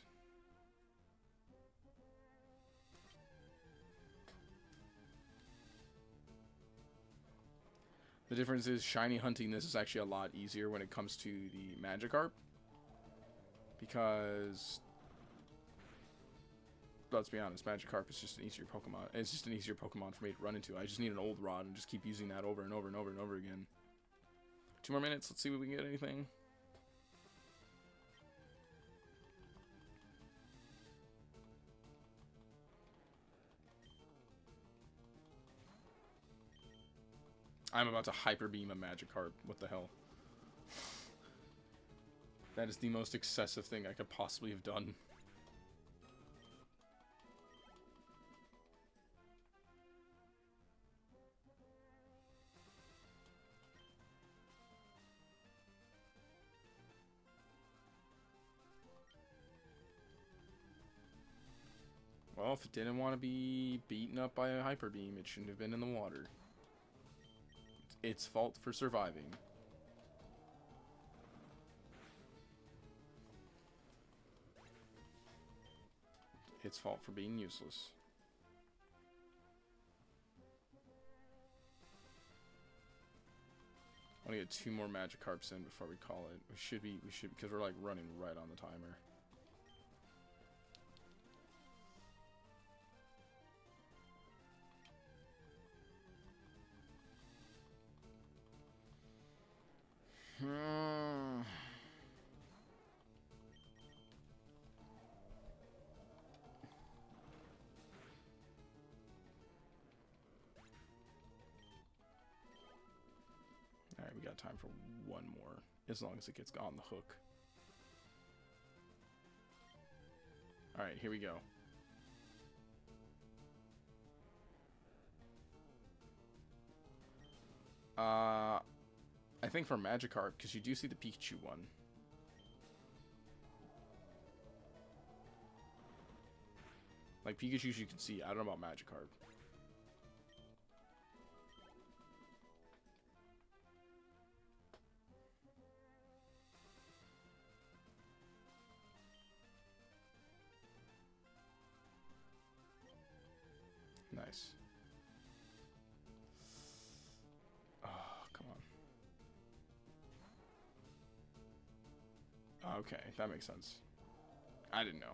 The difference is shiny hunting this is actually a lot easier when it comes to the Magikarp. Because, let's be honest, Magikarp is just an easier Pokemon. It's just an easier Pokemon for me to run into. I just need an old rod and just keep using that over and over and over and over again. 2 more minutes, let's see if we can get anything. I'm about to Hyper Beam a Magikarp. What the hell? That is the most excessive thing I could possibly have done. Well, if it didn't want to be beaten up by a Hyper Beam, it shouldn't have been in the water. Its fault for surviving. Its fault for being useless. I want to get 2 more Magikarps in before we call it. We should, because we're like running right on the timer. Alright, we got time for one more, as long as it gets on the hook. Alright, here we go. I think for Magikarp, because you do see the Pikachu one. Like, Pikachu's you can see. I don't know about Magikarp. Nice. Oh, come on. Okay, that makes sense. I didn't know.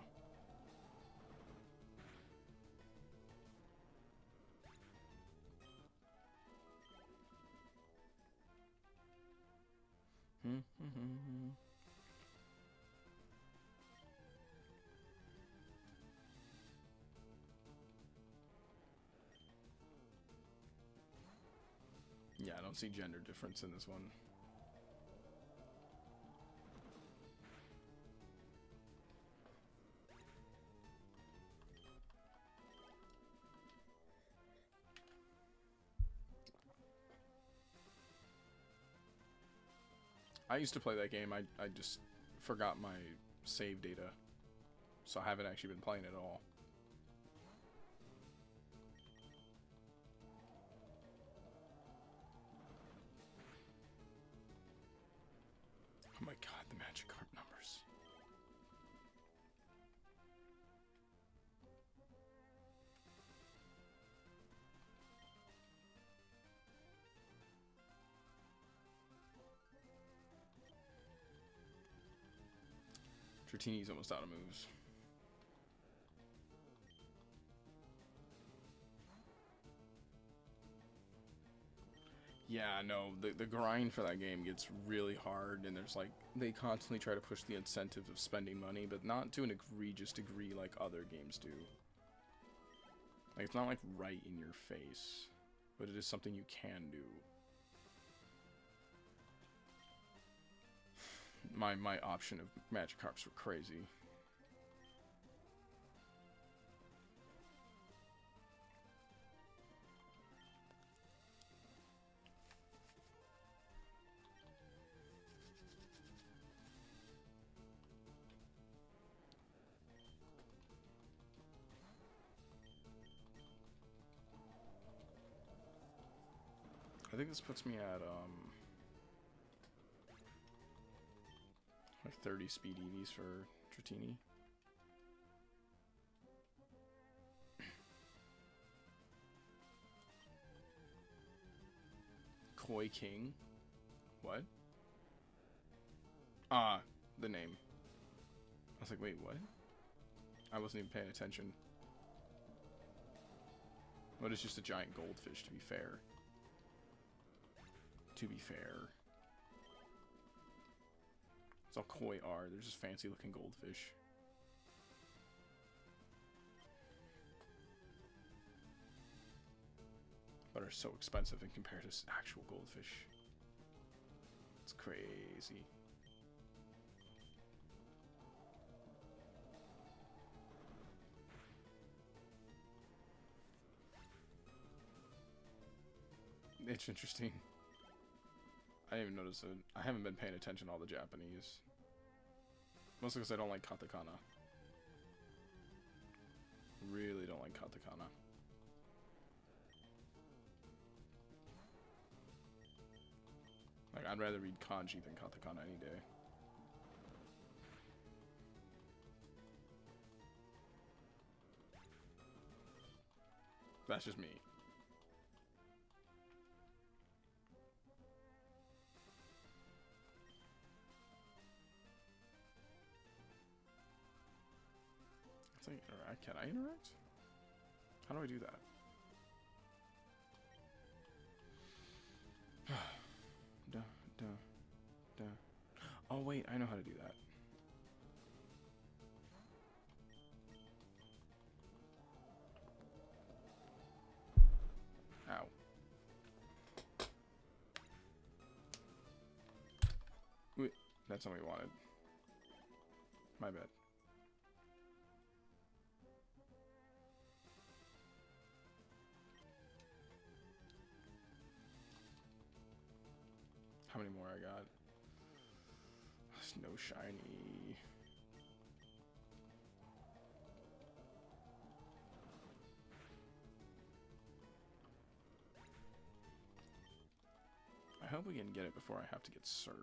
Yeah, I don't see gender difference in this one. I used to play that game. I just forgot my save data, so I haven't actually been playing it at all. Oh my god, the Magikarp numbers. Dratini's almost out of moves. Yeah, no, the grind for that game gets really hard, and there's like, they constantly try to push the incentive of spending money, but not to an egregious degree like other games do. Like, it's not like right in your face, but it is something you can do. My option of Magikarps were crazy. I think this puts me at like 30 speed EVs for Dratini. Koi King? What? Ah, the name. I was like, wait, what? I wasn't even paying attention. But it's just a giant goldfish, to be fair. To be fair. That's all koi are. They're just fancy looking goldfish. But are so expensive in comparison to actual goldfish. It's crazy. It's interesting. I didn't even notice it. I haven't been paying attention to all the Japanese. Mostly because I don't like katakana. Really don't like katakana. Like, I'd rather read kanji than katakana any day. That's just me. Let's like interact. Can I interact? How do I do that? Duh, duh, duh. Oh wait, I know how to do that. Ow. Wait, that's not what we wanted. My bad. How many more I got? There's no shiny. I hope we can get it before I have to get Surf.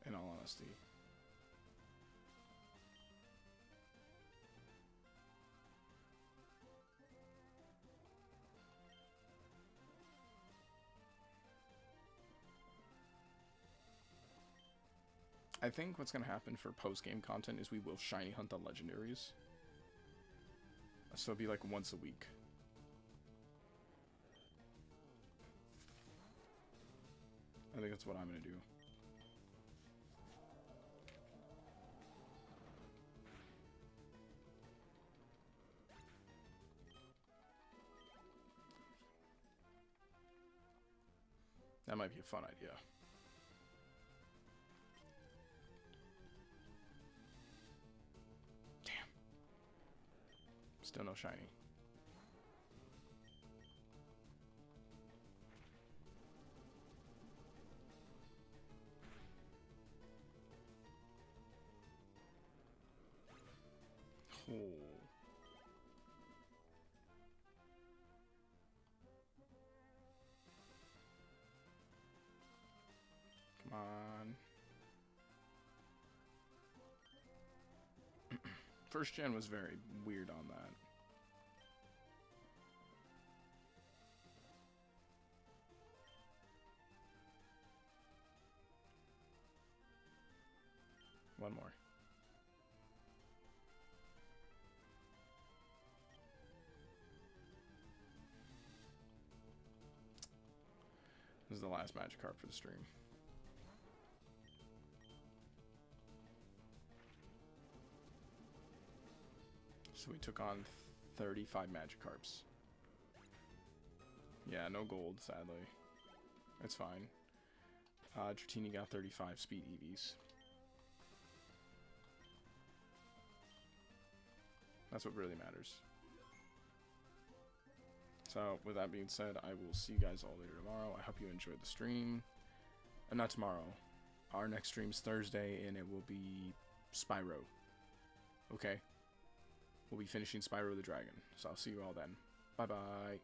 In all honesty. I think what's going to happen for post-game content is we will shiny hunt the legendaries. So it'll be like once a week. I think that's what I'm going to do. That might be a fun idea. Damn. Still no shiny. Oh. Come on. First gen was very weird on that. One more. This is the last Magikarp for the stream. So we took on 35 Magikarps. Yeah, no gold, sadly. It's fine. Dratini got 35 speed EVs. That's what really matters. So, with that being said, I will see you guys all later tomorrow. I hope you enjoyed the stream. Not tomorrow. Our next stream's Thursday, and it will be Spyro. Okay? We'll be finishing Spyro the Dragon. So I'll see you all then. Bye-bye.